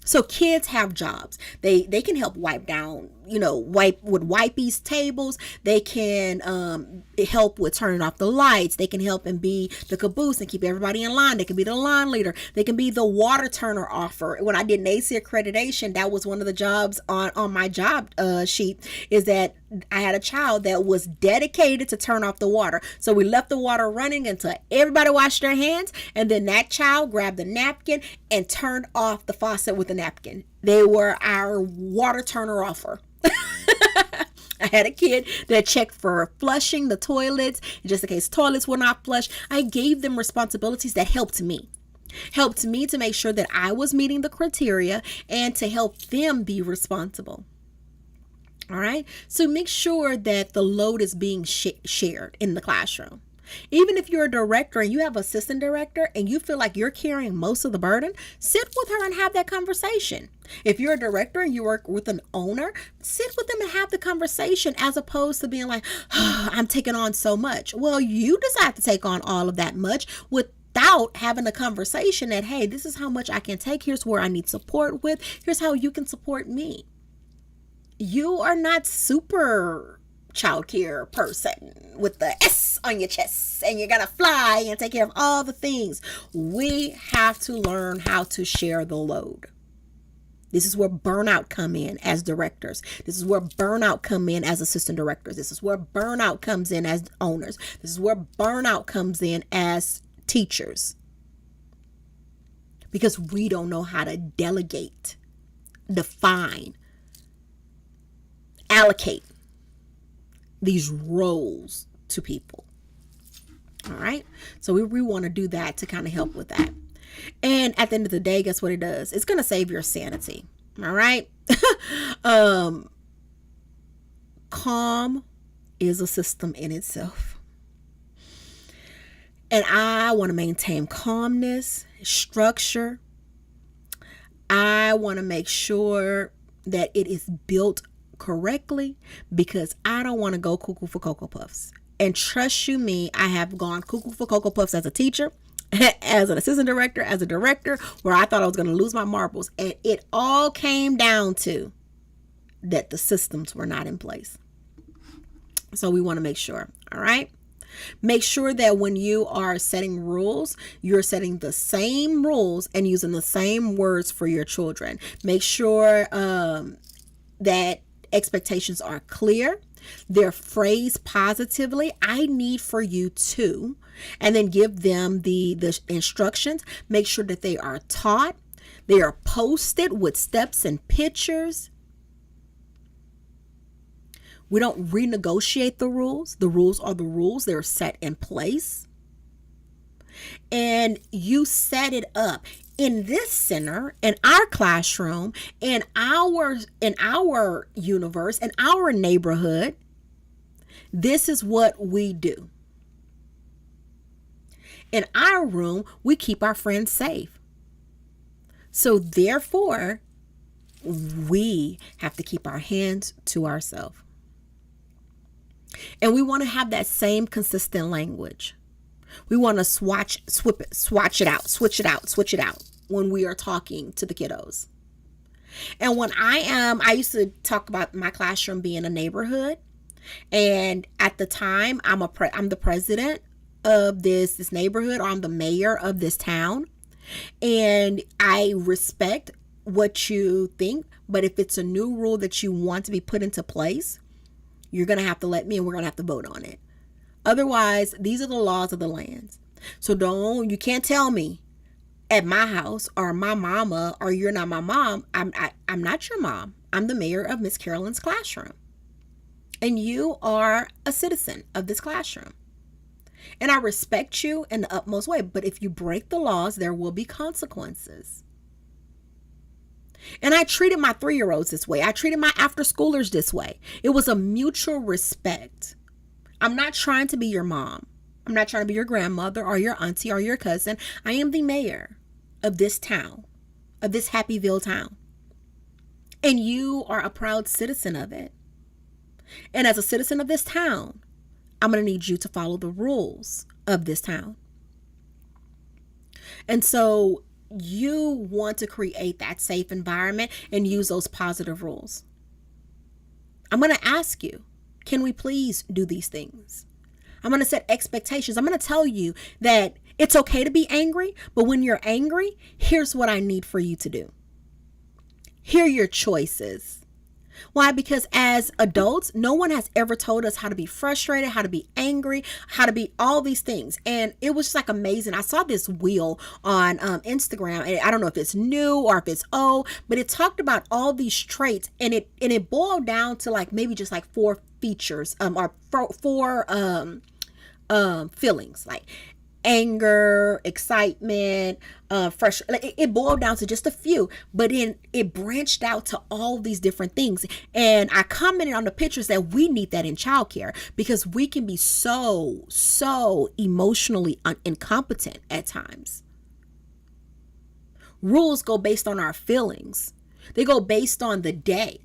So kids have jobs. They can help wipe down, wipe with wipies tables. They can help with turning off the lights. They can help and be the caboose and keep everybody in line. They can be the line leader. They can be the water turner offer. When I did an AC accreditation, that was one of the jobs on my job sheet, is that I had a child that was dedicated to turn off the water. So we left the water running until everybody washed their hands. And then that child grabbed the napkin and turned off the faucet with a napkin. They were our water turner offer. I had a kid that checked for flushing the toilets, just in case toilets were not flushed. I gave them responsibilities that helped me to make sure that I was meeting the criteria and to help them be responsible. All right. So make sure that the load is being shared in the classroom. Even if you're a director and you have an assistant director and you feel like you're carrying most of the burden, sit with her and have that conversation. If you're a director and you work with an owner, sit with them and have the conversation, as opposed to being like, oh, I'm taking on so much. Well, you decide to take on all of that much without having a conversation that, hey, this is how much I can take. Here's where I need support with. Here's how you can support me. You are not super childcare person with the S on your chest and you're gonna fly and take care of all the things. We have to learn how to share the load. This is where burnout come in as directors. This is where burnout come in as assistant directors. This is where burnout comes in as owners. This is where burnout comes in as teachers. Because we don't know how to delegate, define, allocate these roles to people. All right. So we want to do that to kind of help with that. And at the end of the day, guess what it does? It's going to save your sanity. All right. Calm is a system in itself. And I want to maintain calmness, structure. I want to make sure that it is built correctly, because I don't want to go cuckoo for Cocoa Puffs. And trust you me, I have gone cuckoo for Cocoa Puffs as a teacher, as an assistant director, as a director, where I thought I was going to lose my marbles. And it all came down to that the systems were not in place. So we want to make sure. All right. Make sure that when you are setting rules, you're setting the same rules and using the same words for your children. Make sure that expectations are clear. They're phrased positively. I need for you to, and then give them the instructions. Make sure that they are taught, They are posted with steps and pictures. We don't renegotiate the rules. The rules are the rules. They're set in place. And you set it up in this center, in our classroom, in our universe, in our neighborhood. This is what we do. In our room, we keep our friends safe. So therefore, we have to keep our hands to ourselves. And we want to have that same consistent language. We want to switch it out when we are talking to the kiddos. And when I used to talk about my classroom being a neighborhood. And at the time, I'm the president of this neighborhood, or I'm the mayor of this town. And I respect what you think, but if it's a new rule that you want to be put into place, you're going to have to let me, and we're going to have to vote on it. Otherwise, these are the laws of the land. So you can't tell me at my house or my mama, or you're not my mom. I'm not your mom. I'm the mayor of Ms. Carolyn's classroom. And you are a citizen of this classroom. And I respect you in the utmost way. But if you break the laws, there will be consequences. And I treated my 3-year-olds this way. I treated my after-schoolers this way. It was a mutual respect. I'm not trying to be your mom. I'm not trying to be your grandmother or your auntie or your cousin. I am the mayor of this town, of this Happyville town. And you are a proud citizen of it. And as a citizen of this town, I'm going to need you to follow the rules of this town. And so you want to create that safe environment and use those positive rules. I'm going to ask you, can we please do these things? I'm going to set expectations. I'm going to tell you that it's okay to be angry, but when you're angry, here's what I need for you to do. Here are your choices. Why? Because as adults, no one has ever told us how to be frustrated, how to be angry, how to be all these things. And it was just like amazing. I saw this wheel on Instagram, and I don't know if it's new or if it's old, but it talked about all these traits, and it boiled down to like maybe just like 4 features or four feelings, like anger, excitement, it boiled down to just a few, but it branched out to all these different things. And I commented on the pictures that we need that in childcare, because we can be so emotionally incompetent at times. Rules go based on our feelings. They go based on the day.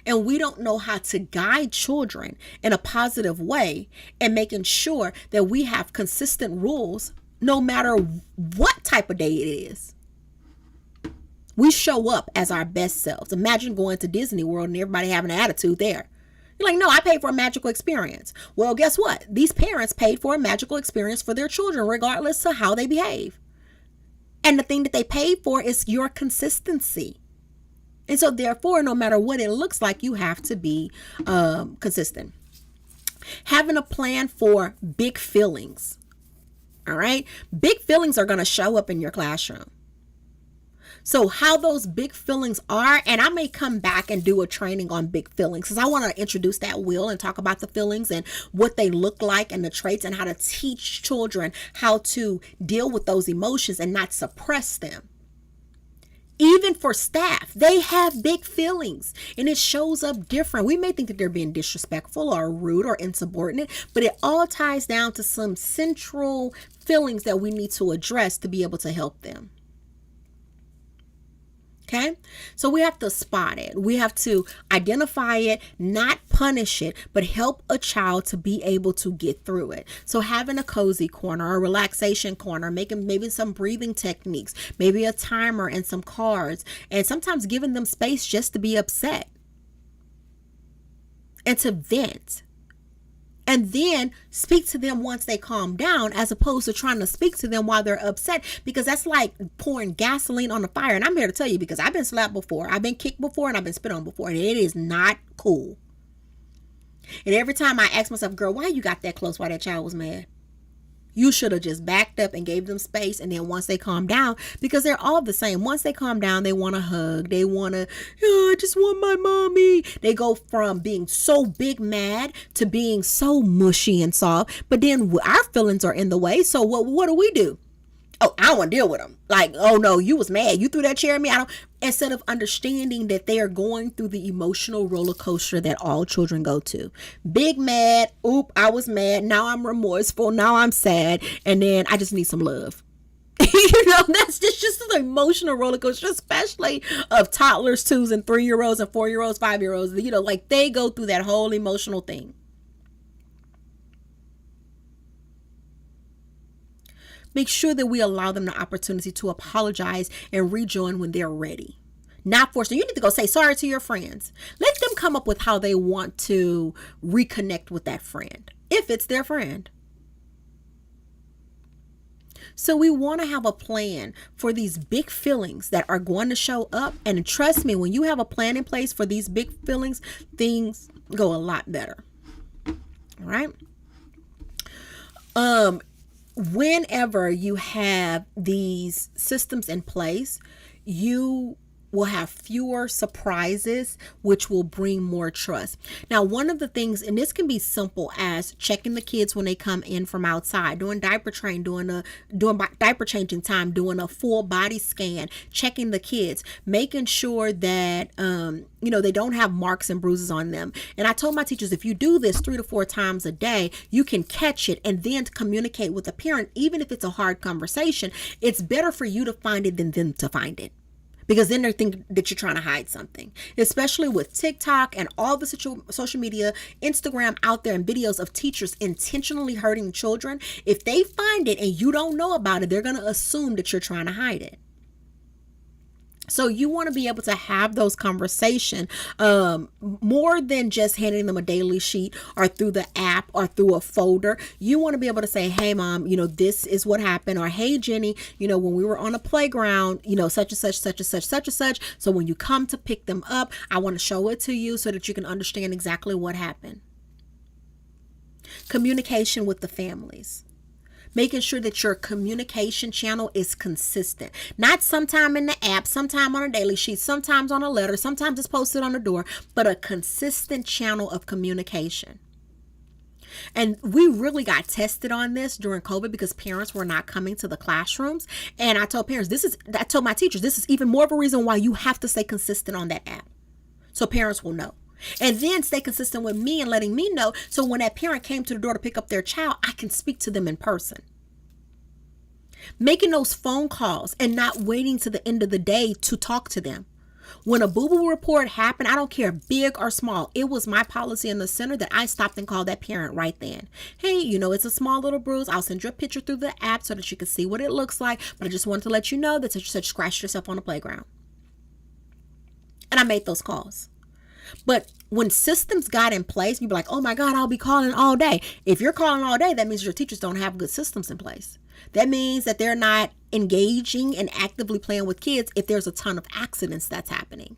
And we don't know how to guide children in a positive way, and making sure that we have consistent rules no matter what type of day it is. We show up as our best selves. Imagine going to Disney World and everybody having an attitude there. You're like, no, I paid for a magical experience. Well, guess what? These parents paid for a magical experience for their children, regardless of how they behave. And the thing that they paid for is your consistency. And so therefore, no matter what it looks like, you have to be consistent. Having a plan for big feelings. All right. Big feelings are going to show up in your classroom. So how those big feelings are, and I may come back and do a training on big feelings, because I want to introduce that wheel and talk about the feelings and what they look like and the traits, and how to teach children how to deal with those emotions and not suppress them. Even for staff, they have big feelings, and it shows up different. We may think that they're being disrespectful or rude or insubordinate, but it all ties down to some central feelings that we need to address to be able to help them. Okay, so we have to spot it. We have to identify it, not punish it, but help a child to be able to get through it. So having a cozy corner, a relaxation corner, making maybe some breathing techniques, maybe a timer and some cards, and sometimes giving them space just to be upset and to vent. And then speak to them once they calm down, as opposed to trying to speak to them while they're upset, because that's like pouring gasoline on the fire. And I'm here to tell you, because I've been slapped before, I've been kicked before, and I've been spit on before, and it is not cool. And every time I ask myself, girl, why you got that close while that child was mad? You should have just backed up and gave them space. And then once they calm down, because they're all the same, once they calm down, they want to hug. They want to, oh, I just want my mommy. They go from being so big mad to being so mushy and soft. But then our feelings are in the way. So what do? Oh, I don't want to deal with them. Like, oh no, you was mad. You threw that chair at me. Instead of understanding that they are going through the emotional roller coaster that all children go to. Big mad. Oop, I was mad. Now I'm remorseful. Now I'm sad. And then I just need some love. That's just an emotional roller coaster, especially of toddlers, 2s and 3-year-olds and 4-year-olds, 5-year-olds. Like they go through that whole emotional thing. Make sure that we allow them the opportunity to apologize and rejoin when they're ready. Not force them. You need to go say sorry to your friends. Let them come up with how they want to reconnect with that friend, if it's their friend. So we want to have a plan for these big feelings that are going to show up. And trust me, when you have a plan in place for these big feelings, things go a lot better. All right. Whenever you have these systems in place, you will have fewer surprises, which will bring more trust. Now, one of the things, and this can be simple as checking the kids when they come in from outside, doing diaper train, doing diaper changing time, doing a full body scan, checking the kids, making sure that, they don't have marks and bruises on them. And I told my teachers, if you do this 3 to 4 times a day, you can catch it and then to communicate with the parent, even if it's a hard conversation, it's better for you to find it than them to find it. Because then they think that you're trying to hide something, especially with TikTok and all the social media, Instagram out there and videos of teachers intentionally hurting children. If they find it and you don't know about it, they're going to assume that you're trying to hide it. So you want to be able to have those conversations more than just handing them a daily sheet or through the app or through a folder. You want to be able to say, hey, mom, this is what happened. Or, hey, Jenny, when we were on a playground, such and such, such and such, such and such. So when you come to pick them up, I want to show it to you so that you can understand exactly what happened. Communication with the families. Making sure that your communication channel is consistent. Not sometime in the app, sometime on a daily sheet, sometimes on a letter, sometimes it's posted on the door, but a consistent channel of communication. And we really got tested on this during COVID because parents were not coming to the classrooms. And I told my teachers, this is even more of a reason why you have to stay consistent on that app. So parents will know. And then stay consistent with me and letting me know. So when that parent came to the door to pick up their child, I can speak to them in person. Making those phone calls and not waiting to the end of the day to talk to them. When a boo-boo report happened, I don't care big or small. It was my policy in the center that I stopped and called that parent right then. Hey, it's a small little bruise. I'll send you a picture through the app so that you can see what it looks like. But I just wanted to let you know that such and such scratched yourself on the playground. And I made those calls. But when systems got in place, you'd be like, oh my God, I'll be calling all day. If you're calling all day, that means your teachers don't have good systems in place. That means that they're not engaging and actively playing with kids if there's a ton of accidents that's happening.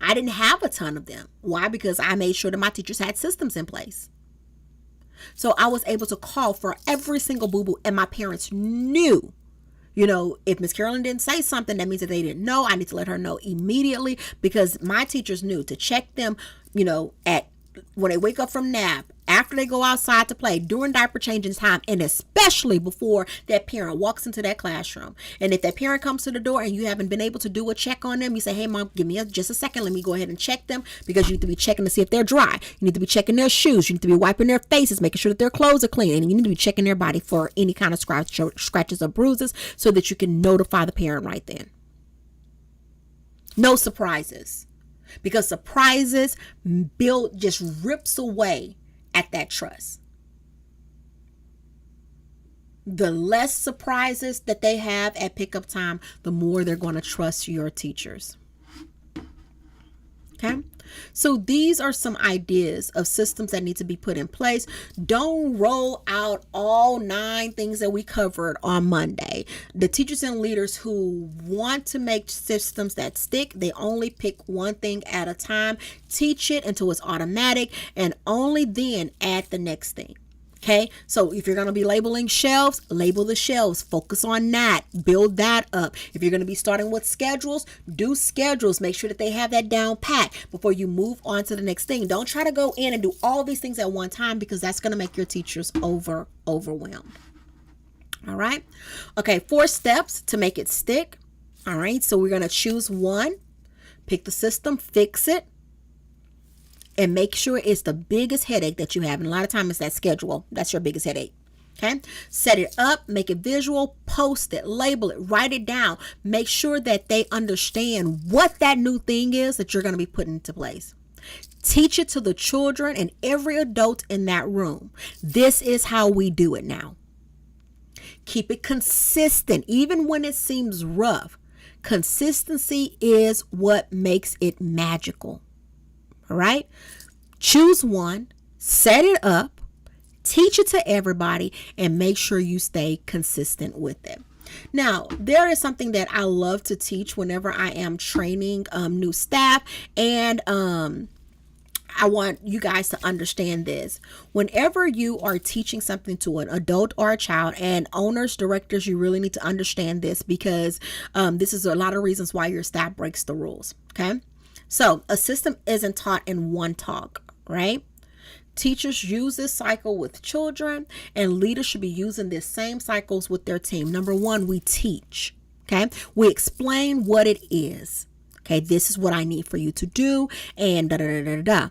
I didn't have a ton of them. Why? Because I made sure that my teachers had systems in place. So I was able to call for every single boo-boo, and my parents knew. If Ms. Carolyn didn't say something, that means that they didn't know. I need to let her know immediately because my teachers knew to check them, at when they wake up from nap, after they go outside to play, during diaper changing time, and especially before that parent walks into that classroom. And if that parent comes to the door and you haven't been able to do a check on them, you say, hey, mom, give me just a second. Let me go ahead and check them because you need to be checking to see if they're dry. You need to be checking their shoes. You need to be wiping their faces, making sure that their clothes are clean. And you need to be checking their body for any kind of scratches or bruises so that you can notify the parent right then. No surprises. Because surprises just rips away at that trust. The less surprises that they have at pickup time, the more they're going to trust your teachers. Okay? So these are some ideas of systems that need to be put in place. Don't roll out all 9 things that we covered on Monday. The teachers and leaders who want to make systems that stick, they only pick one thing at a time, teach it until it's automatic, and only then add the next thing. Okay, so if you're going to be labeling shelves, label the shelves, focus on that, build that up. If you're going to be starting with schedules, do schedules, make sure that they have that down pat before you move on to the next thing. Don't try to go in and do all these things at one time, because that's going to make your teachers overwhelmed. All right. Okay, 4 steps to make it stick. All right, so we're going to choose one, pick the system, fix it, and make sure it's the biggest headache that you have. And a lot of times it's that schedule. That's your biggest headache. Okay. Set it up, make it visual, post it, label it, write it down. Make sure that they understand what that new thing is that you're going to be putting into place. Teach it to the children and every adult in that room. This is how we do it now. Keep it consistent, even when it seems rough. Consistency is what makes it magical. All right. Choose one, set it up, teach it to everybody, and make sure you stay consistent with it. Now, there is something that I love to teach whenever I am training new staff, and I want you guys to understand this. Whenever you are teaching something to an adult or a child, and owners, directors, you really need to understand this, because this is a lot of reasons why your staff breaks the rules. Okay. So a system isn't taught in one talk, right? Teachers use this cycle with children, and leaders should be using this same cycles with their team. Number 1, we teach. Okay. We explain what it is. Okay. This is what I need for you to do, and da da da da da.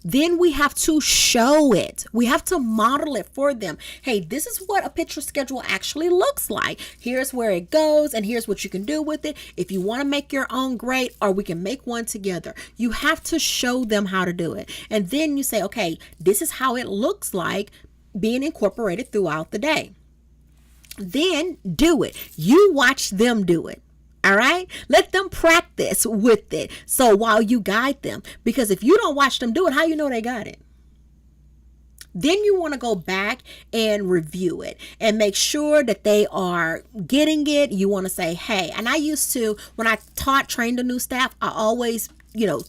Then we have to show it. We have to model it for them. Hey, this is what a picture schedule actually looks like. Here's where it goes, and here's what you can do with it. If you want to make your own, great, or we can make one together. You have to show them how to do it. And then you say, okay, this is how it looks like being incorporated throughout the day. Then do it. You watch them do it. All right. Let them practice with it. So while you guide them, because if you don't watch them do it, how you know they got it? Then you want to go back and review it and make sure that they are getting it. You want to say, hey, and I used to, when I trained the new staff, I always,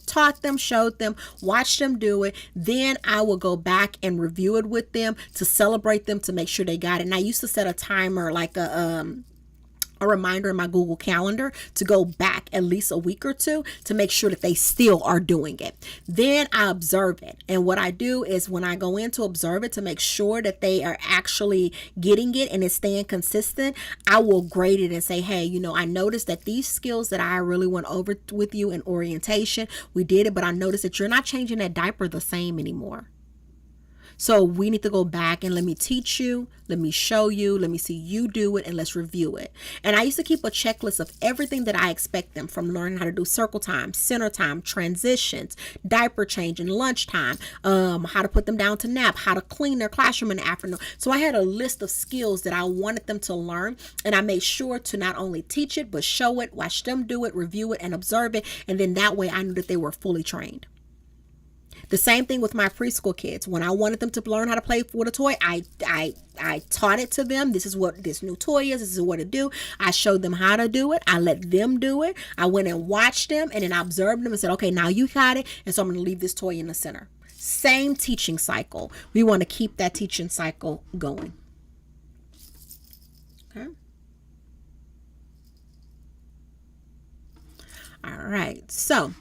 taught them, showed them, watched them do it. Then I will go back and review it with them to celebrate them, to make sure they got it. And I used to set a timer, like a reminder in my Google Calendar, to go back at least a week or two to make sure that they still are doing it. Then I observe it. And what I do is, when I go in to observe it to make sure that they are actually getting it and it's staying consistent, I will grade it and say, hey, I noticed that these skills that I really went over with you in orientation, we did it, but I noticed that you're not changing that diaper the same anymore. So we need to go back and let me teach you, let me show you, let me see you do it, and let's review it. And I used to keep a checklist of everything that I expect them, from learning how to do circle time, center time, transitions, diaper change, and lunchtime, how to put them down to nap, how to clean their classroom in the afternoon. So I had a list of skills that I wanted them to learn, and I made sure to not only teach it, but show it, watch them do it, review it, and observe it. And then that way I knew that they were fully trained. The same thing with my preschool kids. When I wanted them to learn how to play with a toy, I taught it to them. This is what this new toy is. This is what to do. I showed them how to do it. I let them do it. I went and watched them, and then I observed them and said, okay, now you got it. And so I'm going to leave this toy in the center. Same teaching cycle. We want to keep that teaching cycle going. Okay. All right. So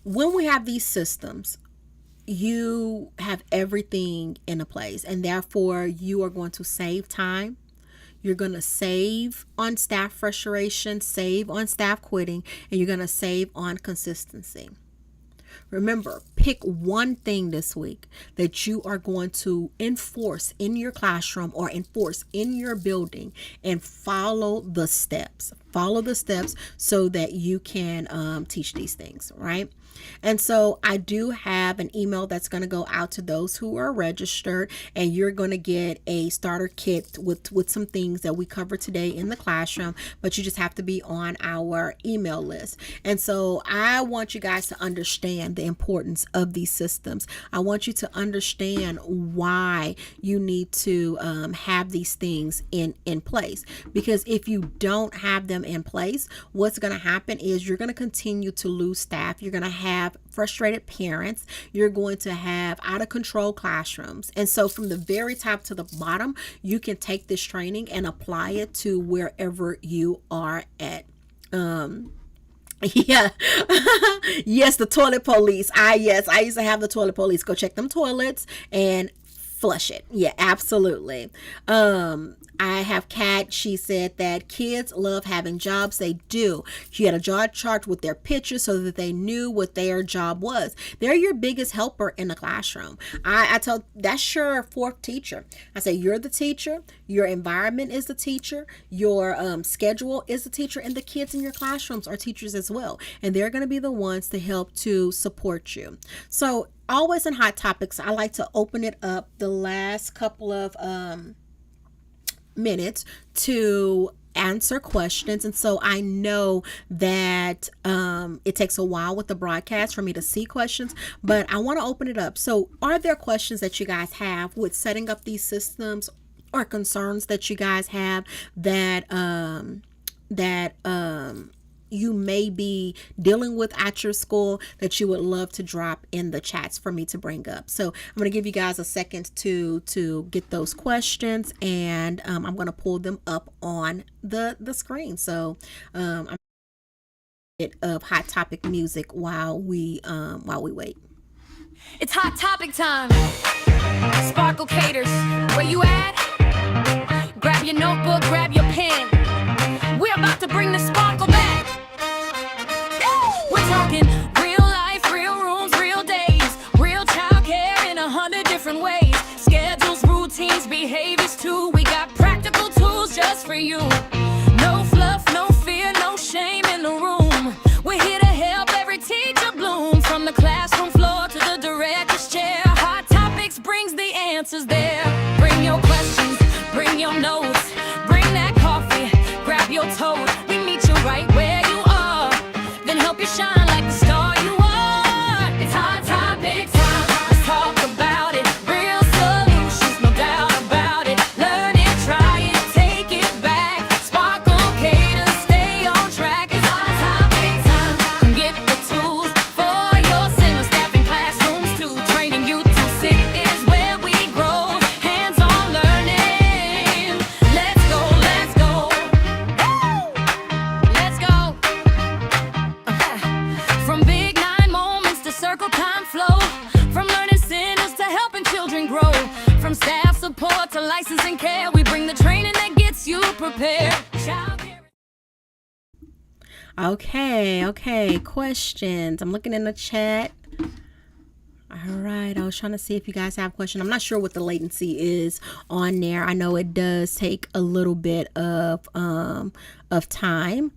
when we have these systems, you have everything in a place, and therefore you are going to save time. You're going to save on staff frustration, save on staff quitting, and you're going to save on consistency. Remember, pick one thing this week that you are going to enforce in your classroom or enforce in your building, and follow the steps. Follow the steps so that you can teach these things, right? And so I do have an email that's going to go out to those who are registered, and you're going to get a starter kit with some things that we cover today in the classroom, but you just have to be on our email list. And so I want you guys to understand the importance of these systems. I want you to understand why you need to have these things in place, because if you don't have them them in place, what's going to happen is you're going to continue to lose staff. You're going to have frustrated parents. You're going to have out of control classrooms. And so from the very top to the bottom, you can take this training and apply it to wherever you are at. Yeah. Yes, the toilet police. I used to have the toilet police go check them toilets and flush it. Yeah, absolutely. I have Kat. She said that kids love having jobs. They do. She had a job chart with their pictures so that they knew what their job was. They're your biggest helper in the classroom. I told, that's your fourth teacher. I say, you're the teacher. Your environment is the teacher. Your schedule is the teacher. And the kids in your classrooms are teachers as well. And they're going to be the ones to help to support you. So always in Hot Topics, I like to open it up the last couple of minutes to answer questions. And so I know that it takes a while with the broadcast for me to see questions, but I want to open it up. So are there questions that you guys have with setting up these systems, or concerns that you guys have that you may be dealing with at your school that you would love to drop in the chats for me to bring up? So I'm going to give you guys a second to get those questions, and I'm going to pull them up on the screen. So I'm a bit of Hot Topic music while we wait. It's Hot Topic time. Sparkle Caters, where you at? Grab your notebook, grab your pen. We're about to bring the sparkle back. We're talking real life, real rooms, real days, real childcare in 100 different ways. Schedules, routines, behaviors too. We got practical tools just for you. No fluff, no fear, no shame in the room. We're here to help every teacher bloom, from the classroom floor to the director's chair. Hot Topics brings the answers there. Bring your questions, bring your notes, bring that coffee, grab your toast. We meet you right where you are, then help you shine like the star you are. It's Hot Topic time. Let's talk about it. Real solutions, no doubt about it. Learn it, try it, take it back. Sparkle Caters, stay on track. It's Hot Topic time. Come get the tools for your center staff and classrooms too. Training you to sit is where we grow. Hands-on learning. Let's go, let's go. Let's go. From big nine moments to circle time flow, from learning centers to helping children grow, from staff support to licensing care, we bring the training that gets you prepared. Child care. Okay. Questions. I'm looking in the chat. All right. I was trying to see if you guys have a question. I'm not sure what the latency is on there. I know it does take a little bit of time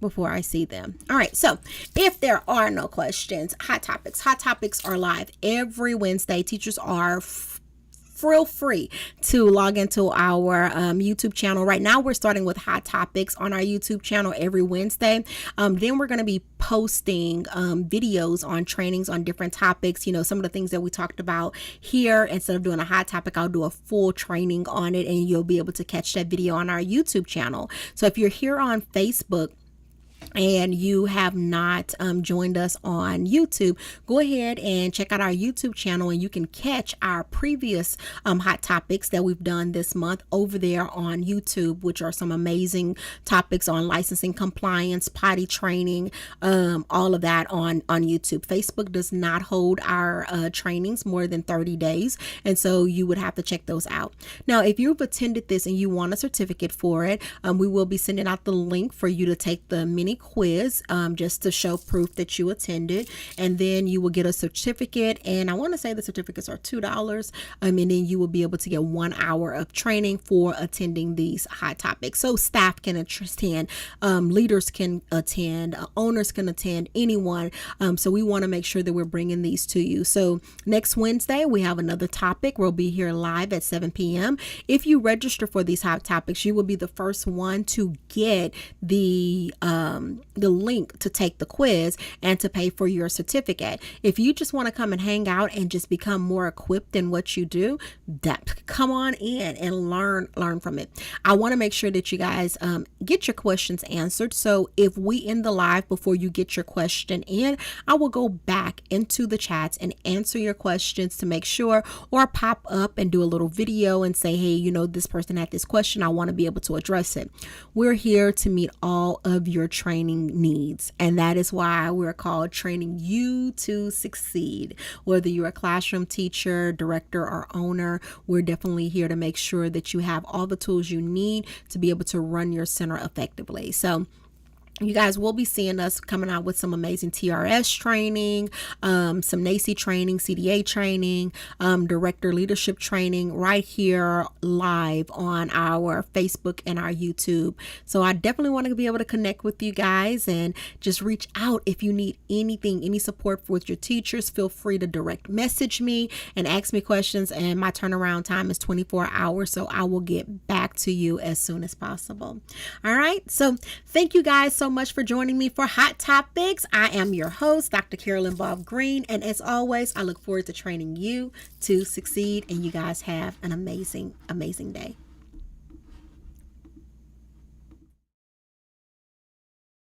before I see them. All right. So if there are no questions, Hot Topics are live every Wednesday. Teachers are feel free to log into our YouTube channel. Right now we're starting with Hot Topics on our YouTube channel every Wednesday. Then we're going to be posting videos on trainings on different topics. You know, some of the things that we talked about here, instead of doing a hot topic, I'll do a full training on it, and you'll be able to catch that video on our YouTube channel. So if you're here on Facebook and you have not joined us on YouTube, go ahead and check out our YouTube channel, and you can catch our previous hot topics that we've done this month over there on YouTube, which are some amazing topics on licensing, compliance, potty training, all of that on YouTube. Facebook does not hold our trainings more than 30 days, and so you would have to check those out. Now, if you've attended this and you want a certificate for it, we will be sending out the link for you to take the mini quiz, just to show proof that you attended, and then you will get a certificate, and I want to say the certificates are $2, and then you will be able to get 1 hour of training for attending these hot topics. So staff can attend, leaders can attend, owners can attend, anyone. So we want to make sure that we're bringing these to you. So next Wednesday we have another topic. We'll be here live at 7 p.m. If you register for these hot topics, you will be the first one to get the the link to take the quiz and to pay for your certificate. If you just want to come and hang out and just become more equipped in what you do, come on in and learn from it. I want to make sure that you guys get your questions answered. So if we end the live before you get your question in, I will go back into the chats and answer your questions to make sure, or pop up and do a little video and say, hey, this person had this question, I want to be able to address it. We're here to meet all of your training needs, and that is why we're called Training You to Succeed. Whether you're a classroom teacher, director, or owner, we're definitely here to make sure that you have all the tools you need to be able to run your center effectively. So you guys will be seeing us coming out with some amazing TRS training, some NACI training, CDA training, director leadership training right here live on our Facebook and our YouTube. So I definitely want to be able to connect with you guys, and just reach out if you need anything, any support with your teachers. Feel free to direct message me and ask me questions, and my turnaround time is 24 hours, so I will get back to you as soon as possible. All right, so thank you guys so much for joining me for Hot Topics. I am your host, Dr. Carolyn Bob Green, and as always, I look forward to training you to succeed, and you guys have an amazing day.